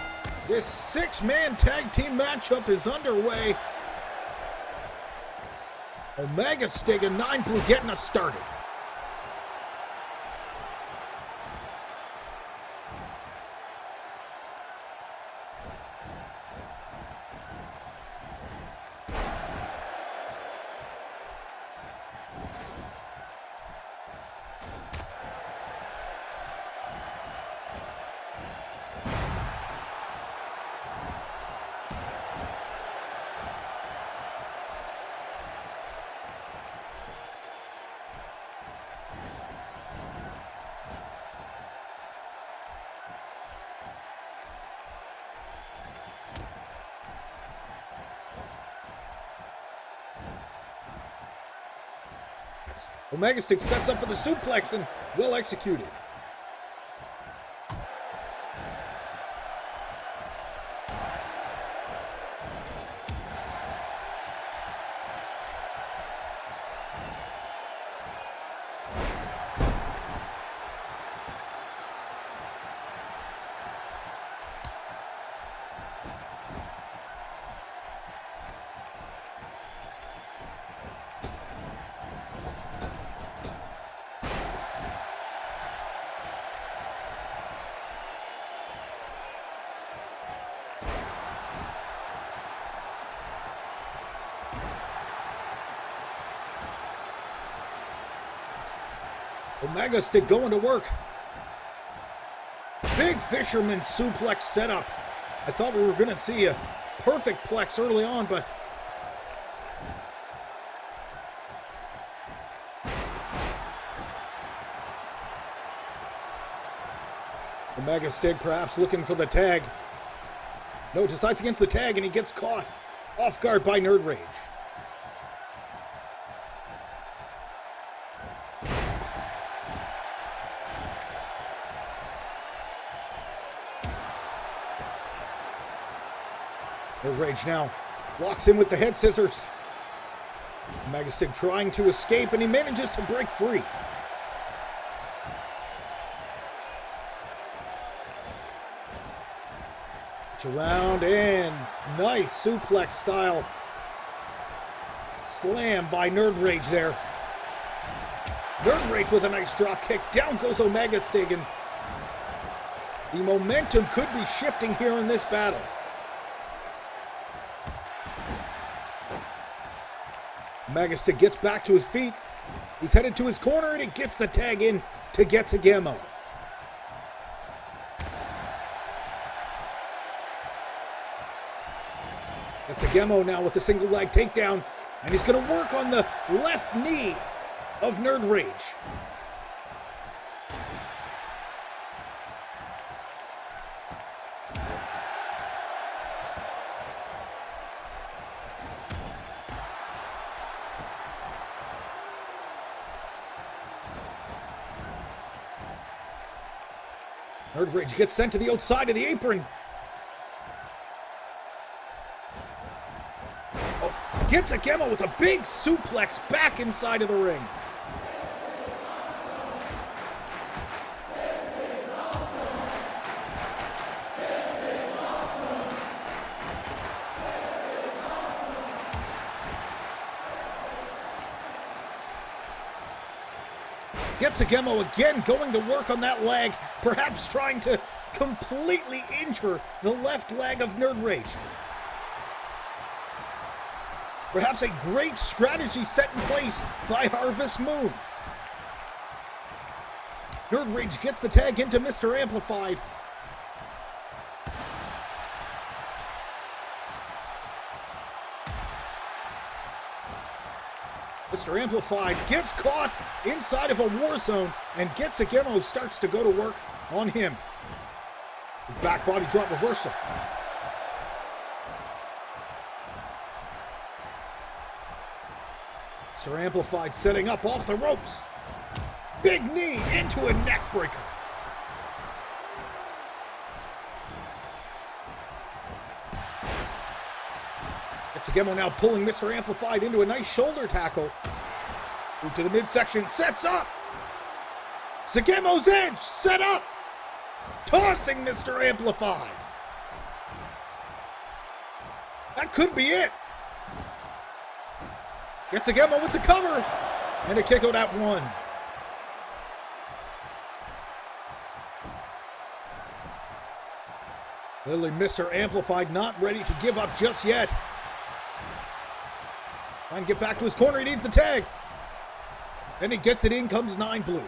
This 6-man tag team matchup is underway. Omega Sting and 9 Blue getting us started. Omega Stick sets up for the suplex and well executed. Omega stick going to work. Big fisherman suplex setup. I thought we were going to see a perfect plex early on, but Omega stick perhaps looking for the tag. No, decides against the tag, and he gets caught off guard by Nerd Rage. Nerd Rage now locks in with the head scissors. Omega stick trying to escape, and he manages to break free. Around and nice suplex style slam by Nerd Rage there. Nerd Rage with a nice drop kick. Down goes Omega Stick, and the momentum could be shifting here in this battle. Omega Stick gets back to his feet. He's headed to his corner, and he gets the tag in to get to Gemmo. It's a Gemmo now with a single leg takedown, and he's going to work on the left knee of Nerd Rage. Nerd Rage gets sent to the outside of the apron. Gets a Gemmo with a big suplex back inside of the ring. Gets a Gemmo again, going to work on that leg, perhaps trying to completely injure the left leg of Nerd Rage. Perhaps a great strategy set in place by Harvest Moon. Nerd Rage gets the tag into Mr. Amplified. Mr. Amplified gets caught inside of a war zone, and gets a Gemmo, starts to go to work on him. Back body drop reversal. Mr. Amplified setting up off the ropes. Big knee into a neck breaker. It's a Gemmo now pulling Mr. Amplified into a nice shoulder tackle. Move to the midsection, sets up. Sagemo's edge, set up. Tossing Mr. Amplified. That could be it. Gets a Gemmo with the cover, and a kick out at one. Literally, Mr. Amplified not ready to give up just yet. Trying to get back to his corner, he needs the tag. Then he gets it in, comes 9 Blue.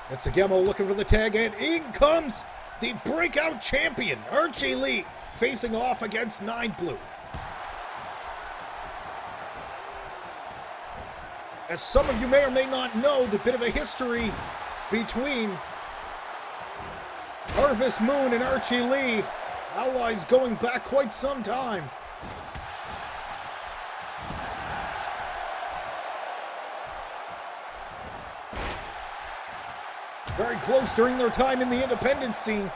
It's a Gemmo looking for the tag, and in comes the breakout champion, Archie Lee, facing off against 9 Blue. As some of you may or may not know, the bit of a history between Harvest Moon and Archie Lee, allies going back quite some time. Very close during their time in the independent scene.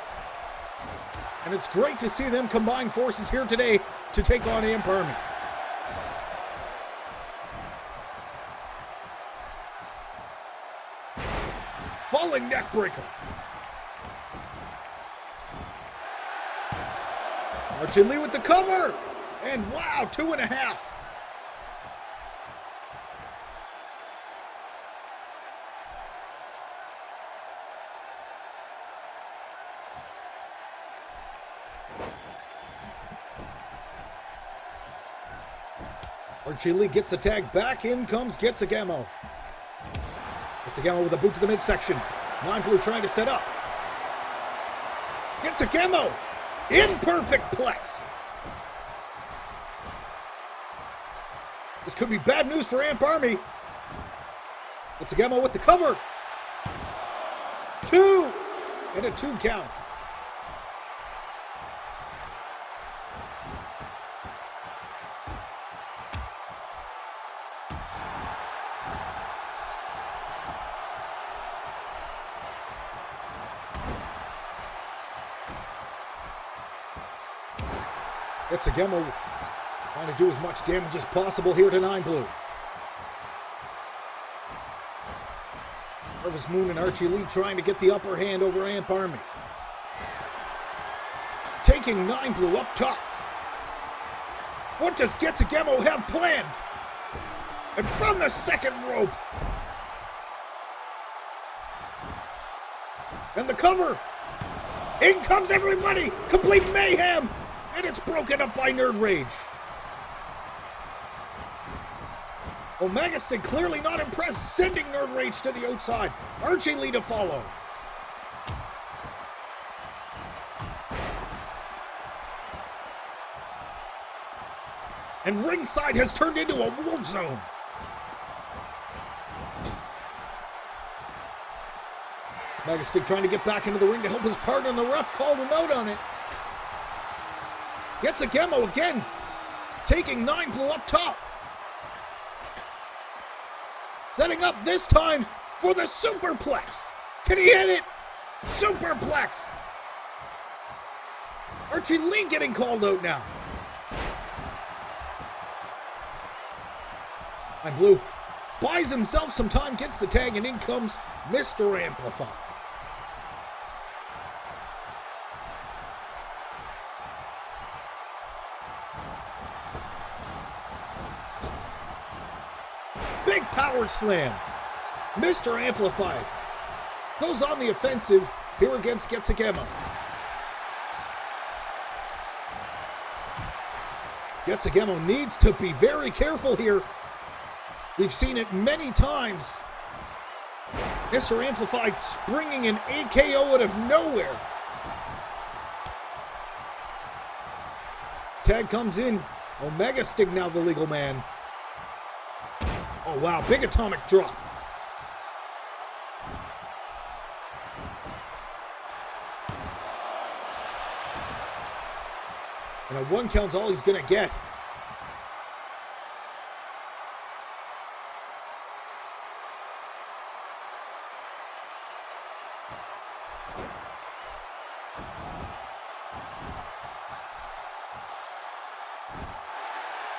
And it's great to see them combine forces here today to take on Amp Army. Falling neckbreaker. Archie Lee with the cover. And wow, 2.5. Archie Lee gets the tag back. In comes CAW. CAW with a boot to the midsection. Nine Blue trying to set up. CAW. Imperfect plex. This could be bad news for Amp Army. CAW with the cover. 2. And a 2 count. CAW trying to do as much damage as possible here to Nine Blue. Nervous Moon and Archie Lee trying to get the upper hand over Amp Army. Taking Nine Blue up top. What does CAW have planned? And from the second rope. And the cover. In comes everybody. Complete mayhem. And it's broken up by Nerd Rage. Omega Sting clearly not impressed, sending Nerd Rage to the outside. Archie Lee to follow. And ringside has turned into a war zone. Omega Sting trying to get back into the ring to help his partner, and the ref called him out on it. CAW again, taking Nine Blue up top. Setting up this time for the superplex. Can he hit it? Superplex. Archie Lee getting called out now. Nine Blue buys himself some time, gets the tag, and in comes Mr. Amplified. Big power slam. Mr. Amplified goes on the offensive here against CAW. CAW needs to be very careful here. We've seen it many times. Mr. Amplified springing an AKO out of nowhere. Tag comes in. Omega Sting now the legal man. Oh wow, big atomic drop. And a 1 count's all he's gonna get.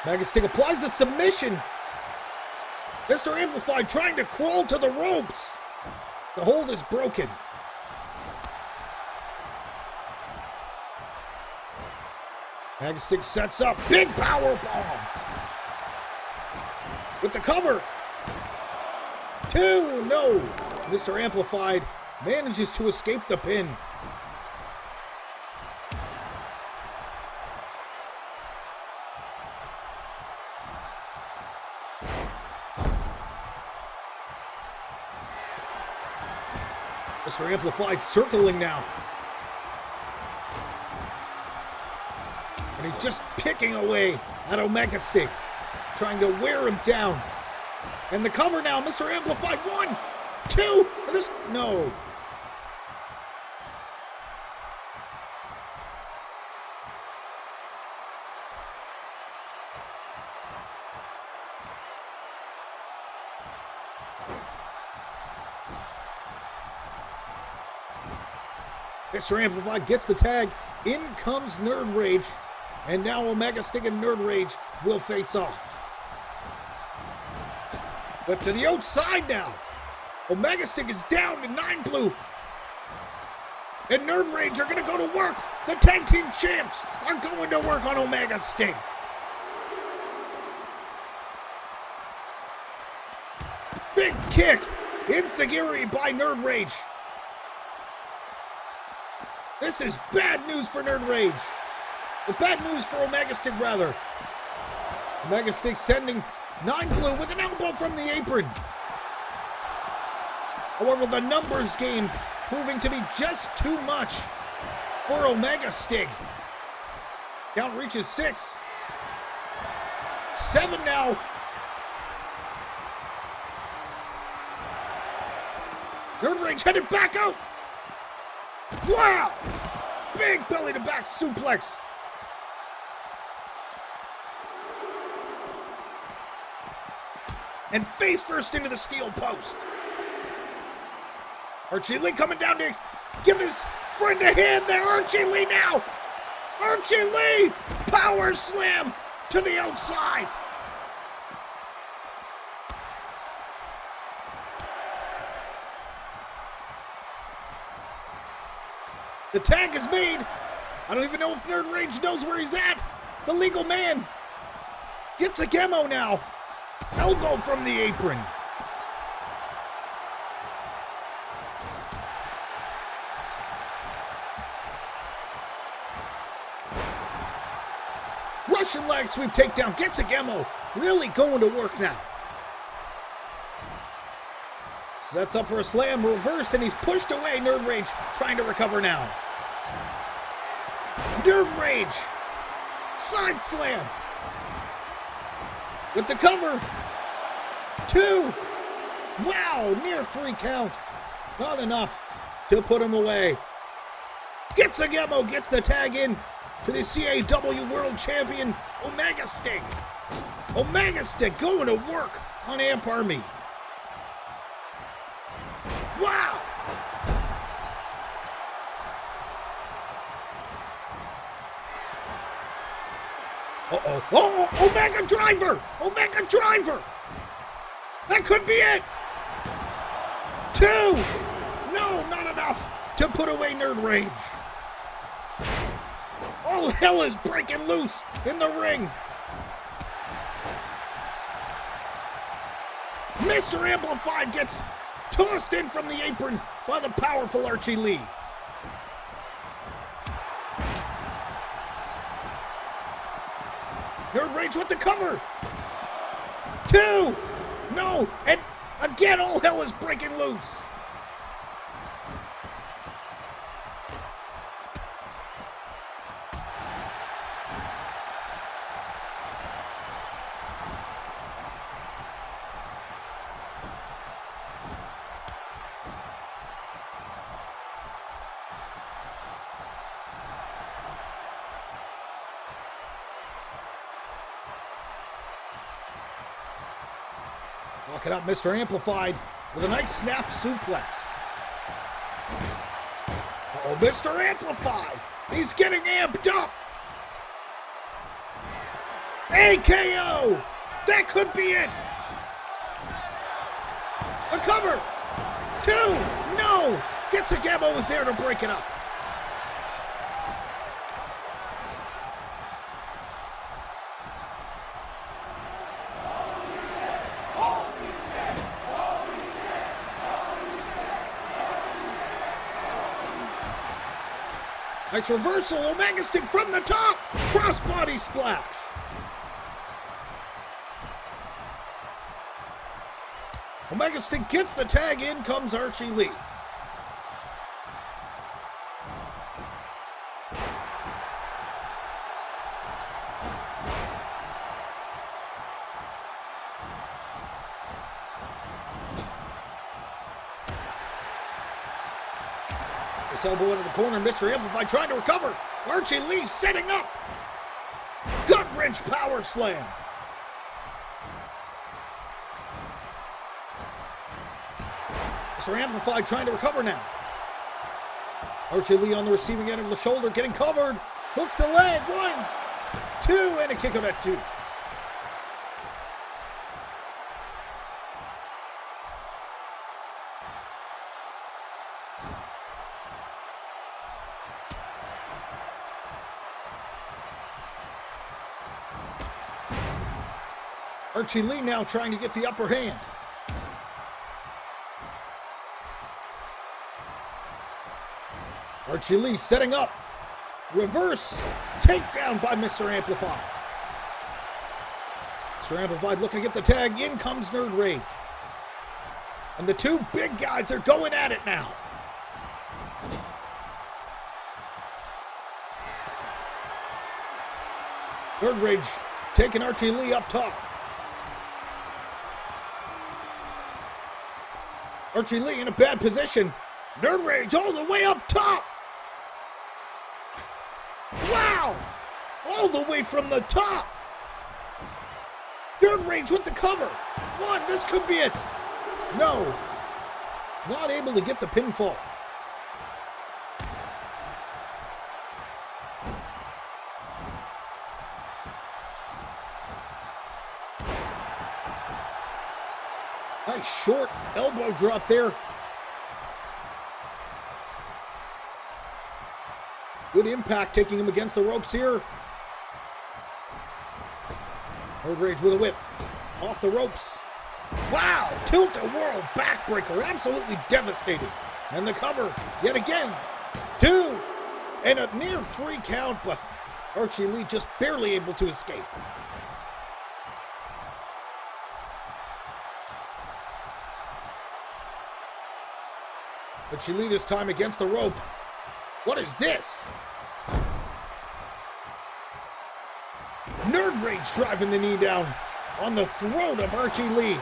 Omega Sting applies a submission. Mr. Amplified trying to crawl to the ropes. The hold is broken. Omega Sting sets up. Big power bomb. With the cover. 2. No. Mr. Amplified manages to escape the pin. Mr. Amplified circling now. And he's just picking away at Omega Sting, trying to wear him down. And the cover now, Mr. Amplified, 1, 2, and this, no. Mr. Amplified gets the tag. In comes Nerd Rage. And now Omega Sting and Nerd Rage will face off. But to the outside now. Omega Sting is down to Nine Blue. And Nerd Rage are going to go to work. The tag team champs are going to work on Omega Sting. Big kick. Enziguri by Nerd Rage. This is bad news for Nerd Rage. Or bad news for Omega Sting, rather. Omega Stick sending 9 Blue with an elbow from the apron. However, the numbers game proving to be just too much for Omega Stick. Count reaches 6. 7 now. Nerd Rage headed back out. Wow! Big belly to back suplex. And face first into the steel post. Archie Lee coming down to give his friend a hand there. Archie Lee now. Archie Lee, power slam to the outside. The tag is made. I don't even know if Nerd Rage knows where he's at. The legal man gets a Gemo now. Elbow from the apron. Russian leg sweep takedown. Gets a Gemo. Really going to work now. Sets up for a slam, reversed, and he's pushed away. Nerd Rage trying to recover now. Nerd Rage. Side slam. With the cover. 2. Wow, near 3 count. Not enough to put him away. Gets a Gemo, gets the tag in to the CAW World Champion, Omega Stick. Omega Stick going to work on Amp Army. Wow! Uh-oh. Oh, Omega Driver! Omega Driver! That could be it! 2! No, not enough to put away Nerd Rage. All hell is breaking loose in the ring. Mr. Amplified gets tossed in from the apron by the powerful Archie Lee. Nerd Rage with the cover. 2. No. And again, all hell is breaking loose. Locking up Mr. Amplified with a nice snap suplex. Oh, Mr. Amplified. He's getting amped up. AKO. That could be it. A cover. 2. No. Gets a Gemo was there to break it up. Nice reversal, Omega Stick from the top. Crossbody splash. Omega Stick gets the tag, in comes Archie Lee. Elbow into the corner, Mr. Amplified trying to recover. Archie Lee setting up. Gut wrench power slam. Mr. Amplified trying to recover now. Archie Lee on the receiving end of the shoulder, getting covered. Hooks the leg. 1, 2, and a kick out at 2. Archie Lee now trying to get the upper hand. Archie Lee setting up. Reverse takedown by Mr. Amplified. Mr. Amplified looking to get the tag. In comes Nerd Rage. And the two big guys are going at it now. Nerd Rage taking Archie Lee up top. Archie Lee in a bad position. Nerd Rage all the way up top. Wow! All the way from the top. Nerd Rage with the cover. One, this could be it. No. Not able to get the pinfall. Nice short elbow drop there. Good impact taking him against the ropes here. Nerd Rage with a whip. Off the ropes. Wow! Tilt-a-whirl backbreaker. Absolutely devastating. And the cover yet again. 2. And a near 3 count, but Archie Lee just barely able to escape. Archie Lee this time against the rope. What is this? Nerd Rage driving the knee down on the throat of Archie Lee.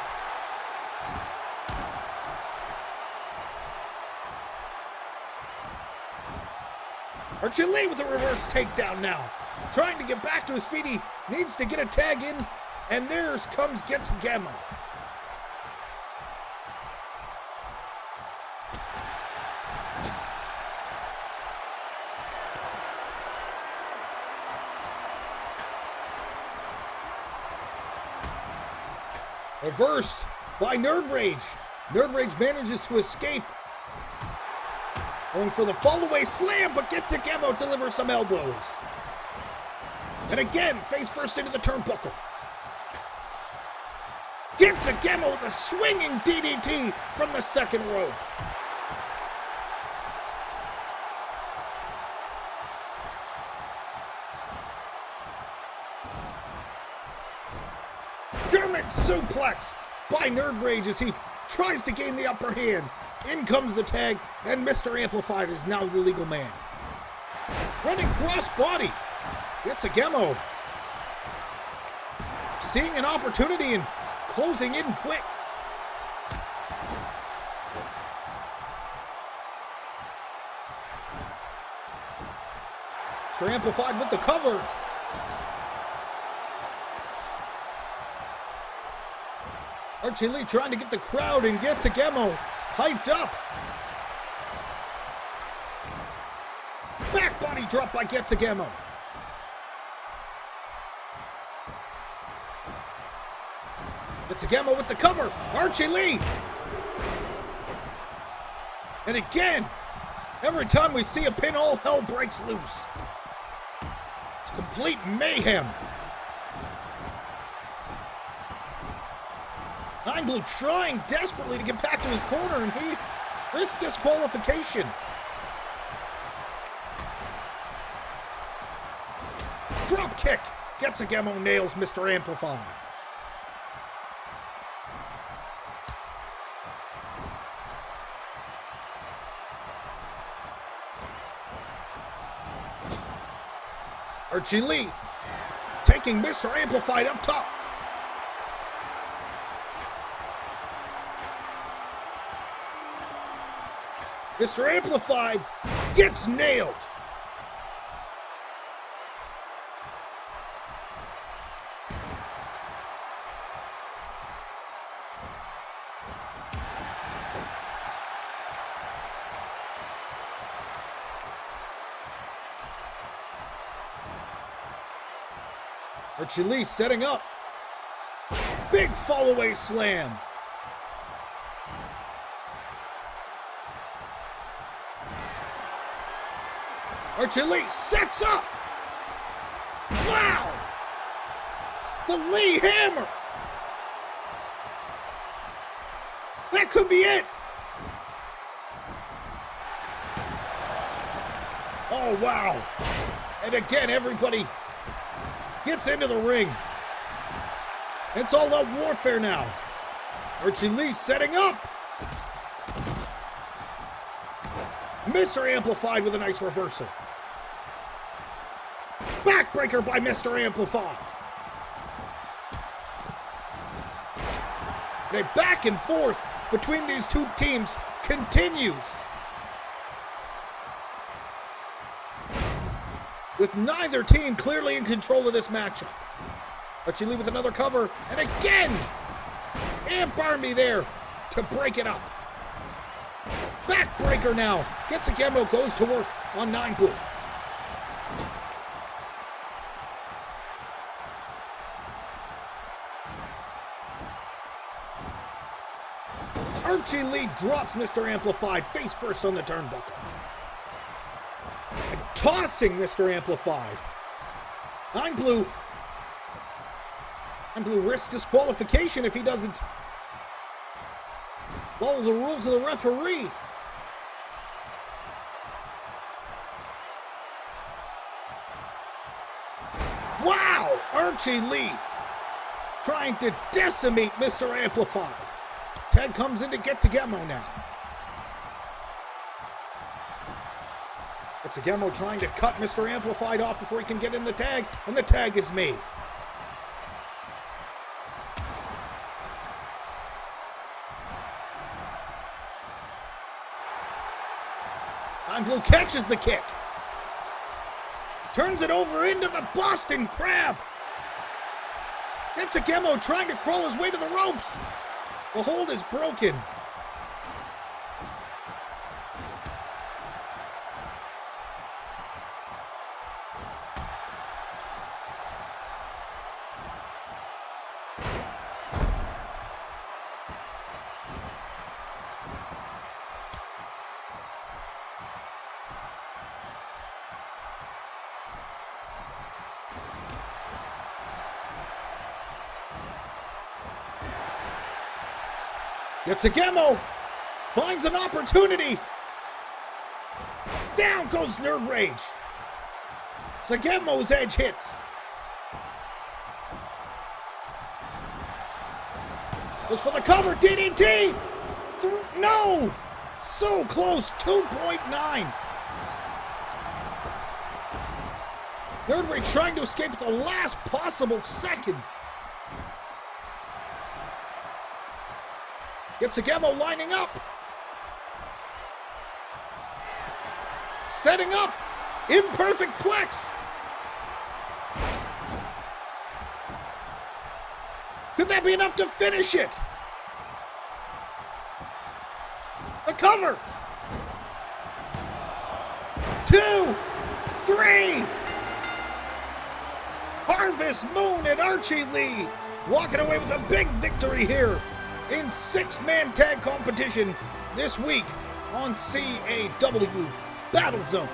Archie Lee with a reverse takedown now. Trying to get back to his feet. He needs to get a tag in. And there's comes Getsugamo. Reversed by Nerd Rage. Nerd Rage manages to escape. Going for the fall-away slam, but Getsugamo delivers some elbows. And again, face first into the turnbuckle. Getsugamo with a swinging DDT from the second rope. German suplex by Nerd Rage as he tries to gain the upper hand. In comes the tag, and Mr. Amplified is now the legal man. Running cross body. Getsugamo seeing an opportunity and closing in quick. Mr. Amplified with the cover. Archie Lee trying to get the crowd and Getsugamo hyped up. Back body drop by Getsugamo. Getsugamo with the cover. Archie Lee. And again, every time we see a pin, all hell breaks loose. It's complete mayhem. Nine Blue trying desperately to get back to his corner, and he risks disqualification. Drop kick. Getsugamo nails Mr. Amplified. Archie Lee taking Mr. Amplified up top. Mr. Amplified gets nailed. Archie Lee setting up. Big fall-away slam. Archie Lee sets up. Wow! The Lee Hammer. That could be it. Oh, wow. And again, everybody gets into the ring. It's all out warfare now. Archie Lee setting up. Mr. Amplified with a nice reversal. Backbreaker by Mr. Amplified. A back and forth between these two teams continues, with neither team clearly in control of this matchup. Archie Lee with another cover, and again, Amp Army there to break it up. Backbreaker now. Getsugemo goes to work on 9 Blue. Archie Lee drops Mr. Amplified face first on the turnbuckle. And tossing Mr. Amplified. 9 Blue risks disqualification if he doesn't follow the rules of the referee. Wow! Archie Lee trying to decimate Mr. Amplified. Tag comes in to Getsugemo now. Getsugemo trying to cut Mr. Amplified off before he can get in the tag, and the tag is made. Blue catches the kick. Turns it over into the Boston Crab. Getsugemo trying to crawl his way to the ropes. The hold is broken. Getsugemo finds an opportunity. Down goes Nerd Rage. Tsugemo's edge hits. Goes for the cover, DDT! No! So close, 2.9. Nerd Rage trying to escape at the last possible second. Getsugemo lining up. Setting up. Imperfect plex. Could that be enough to finish it? The cover. 2, 3. Harvest Moon and Archie Lee walking away with a big victory here in 6-man tag competition this week on CAW Battle Zone.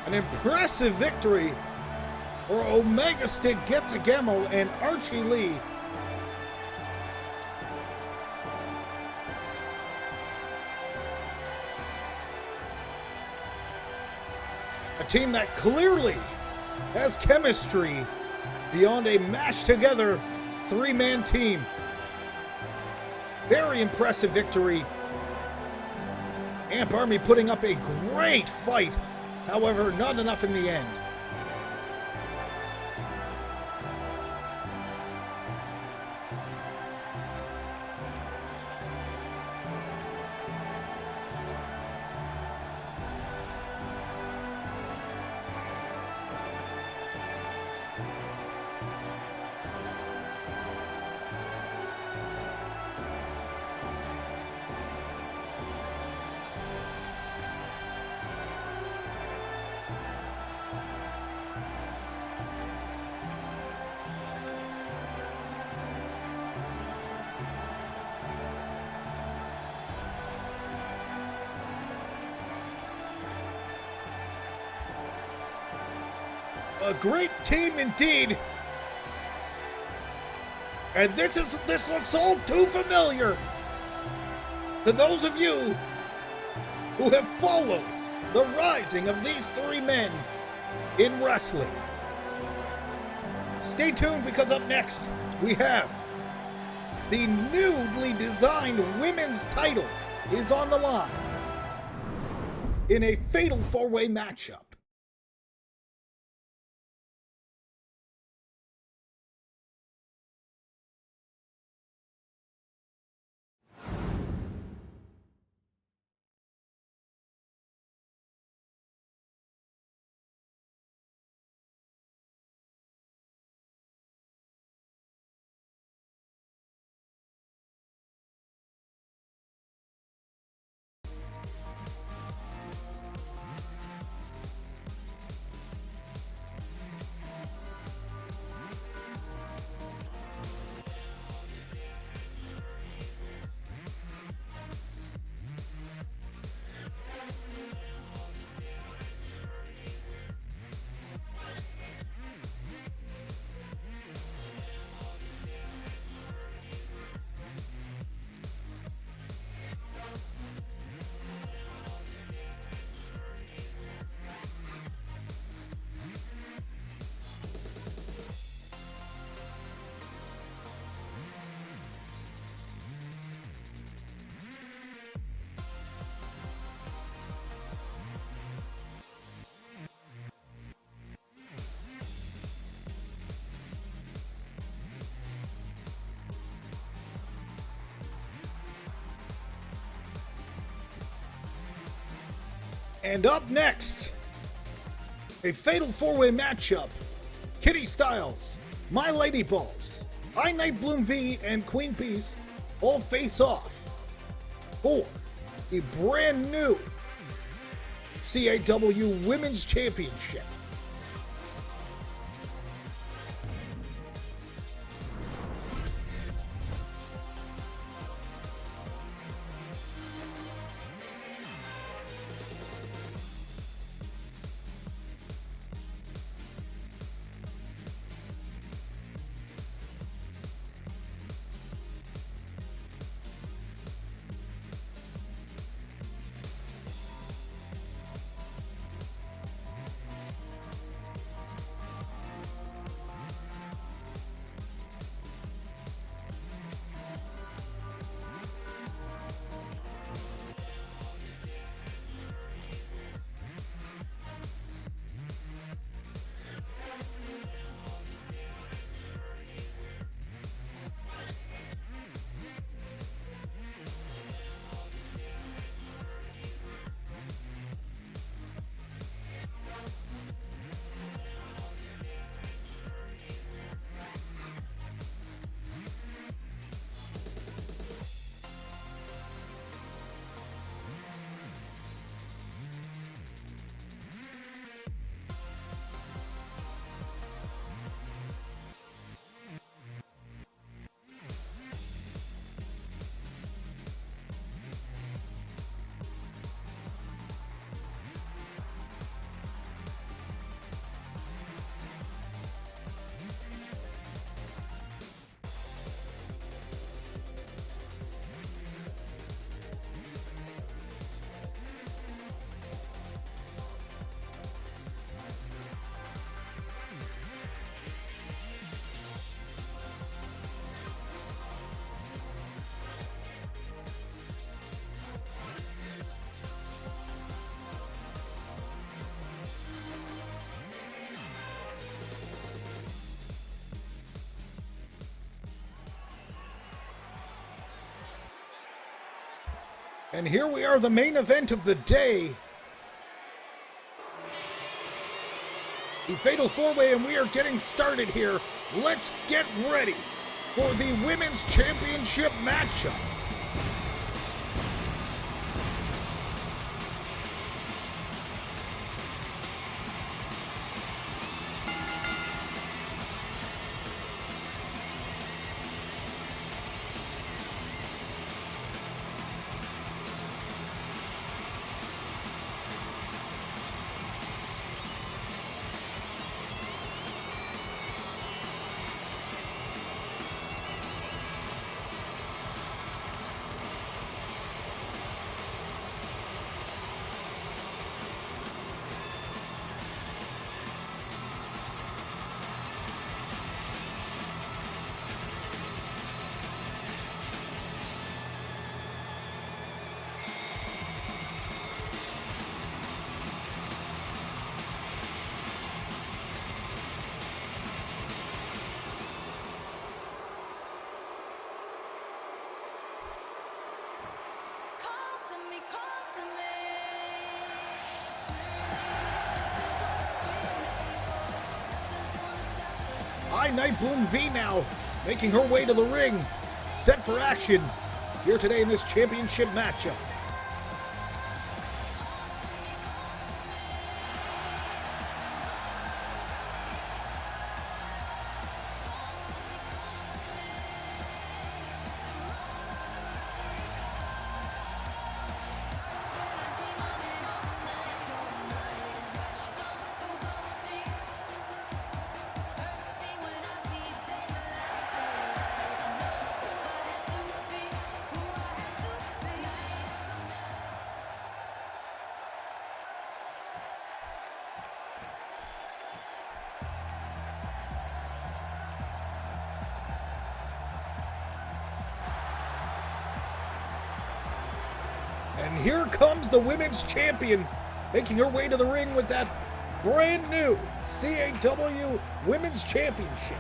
An impressive victory for Omega Stick Getsugemo and Archie Lee. A team that clearly has chemistry beyond a match-together 3-man team. Very impressive victory. Amp Army putting up a great fight. However, not enough in the end. A great team indeed. And this looks all too familiar to those of you who have followed the rising of these three men in wrestling. Stay tuned, because up next we have the newly designed women's title is on the line in a fatal four-way matchup. And up next, a fatal four-way matchup. Kitty Styles, My Lady Balls, I Night Bloom V, and Queen Peace all face off for the brand new CAW Women's Championship. And here we are, the main event of the day. The Fatal 4-Way, and we are getting started here. Let's get ready for the Women's Championship matchup. Sky Night Boom V now, making her way to the ring, set for action here today in this championship matchup. And here comes the women's champion, making her way to the ring with that brand new CAW Women's Championship.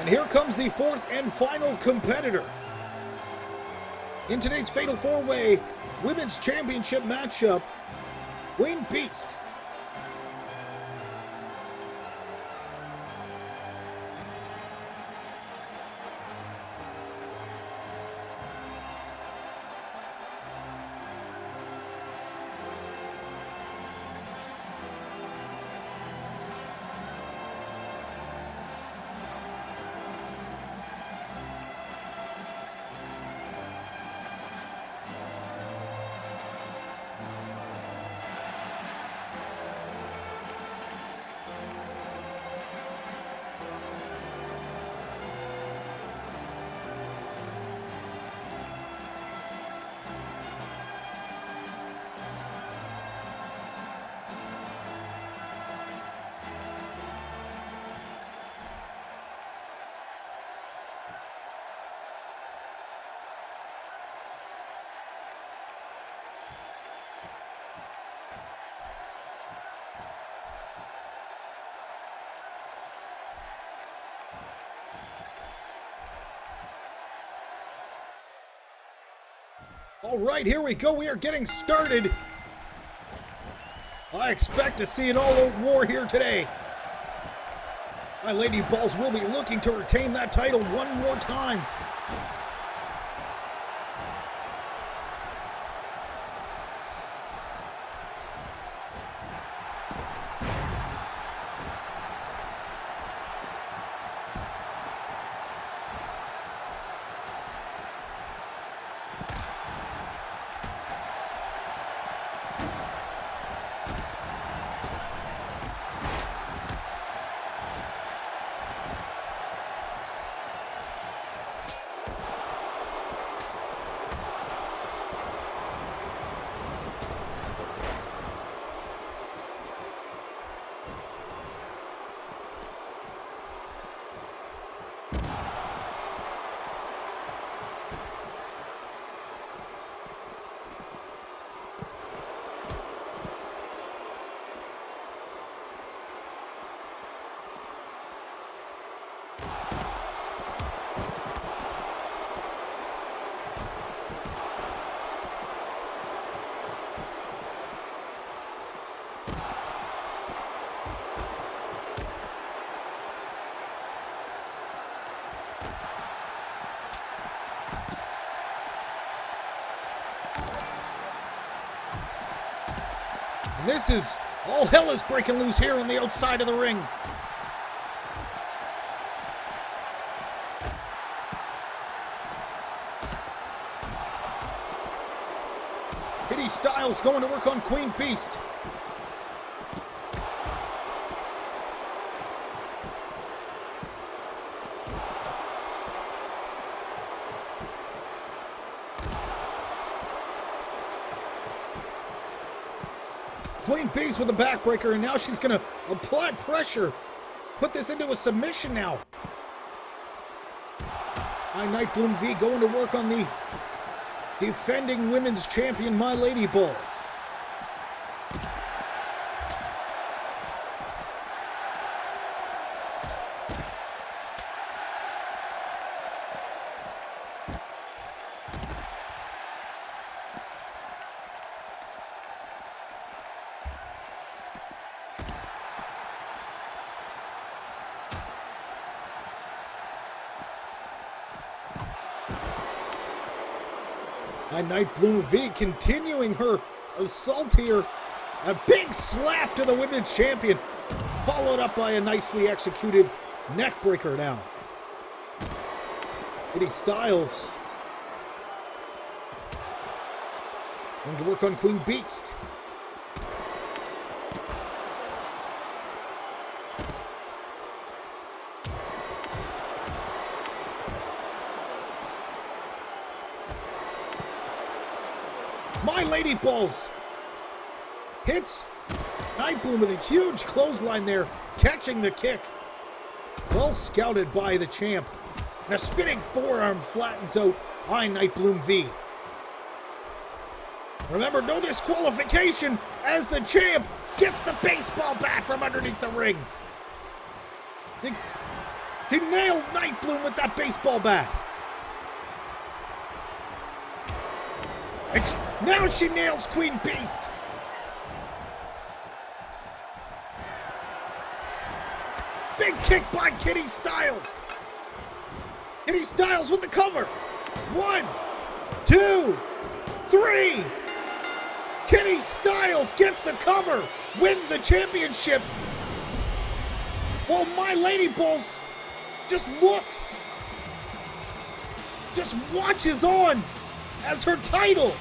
And here comes the fourth and final competitor in today's Fatal 4-Way Women's Championship matchup, Wayne Beast. All right, here we go. We are getting started. I expect to see an all-out war here today. My Lady Balls will be looking to retain that title one more time. And this is, all hell is breaking loose here on the outside of the ring. Styles going to work on Queen Beast. Queen Beast with a backbreaker, and now she's going to apply pressure. Put this into a submission now. Night Bloom V going to work on the defending women's champion, My Lady Balls. Night Bloom V continuing her assault here. A big slap to the women's champion, followed up by a nicely executed neckbreaker now. Styles going to work on Queen Beast. My Lady Balls hits Night Bloom with a huge clothesline there, catching the kick. Well scouted by the champ. And a spinning forearm flattens out Night Bloom V. Remember, no disqualification as the champ gets the baseball bat from underneath the ring. He nailed Night Bloom with that baseball bat. And now she nails Queen Beast. Big kick by Styles. Styles with the cover. 1, 2, 3. Styles gets the cover, wins the championship. While My Lady Balls just looks, just watches on as her title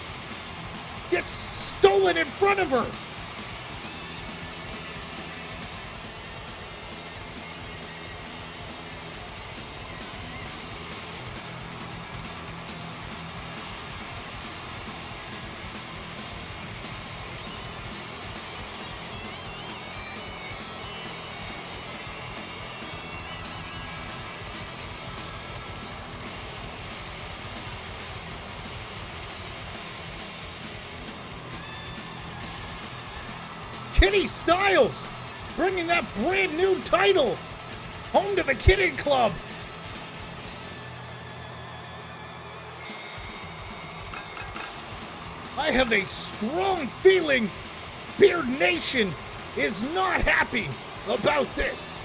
gets stolen in front of her. Styles bringing that brand new title home to the Kitten Club. I have a strong feeling Beard Nation is not happy about this.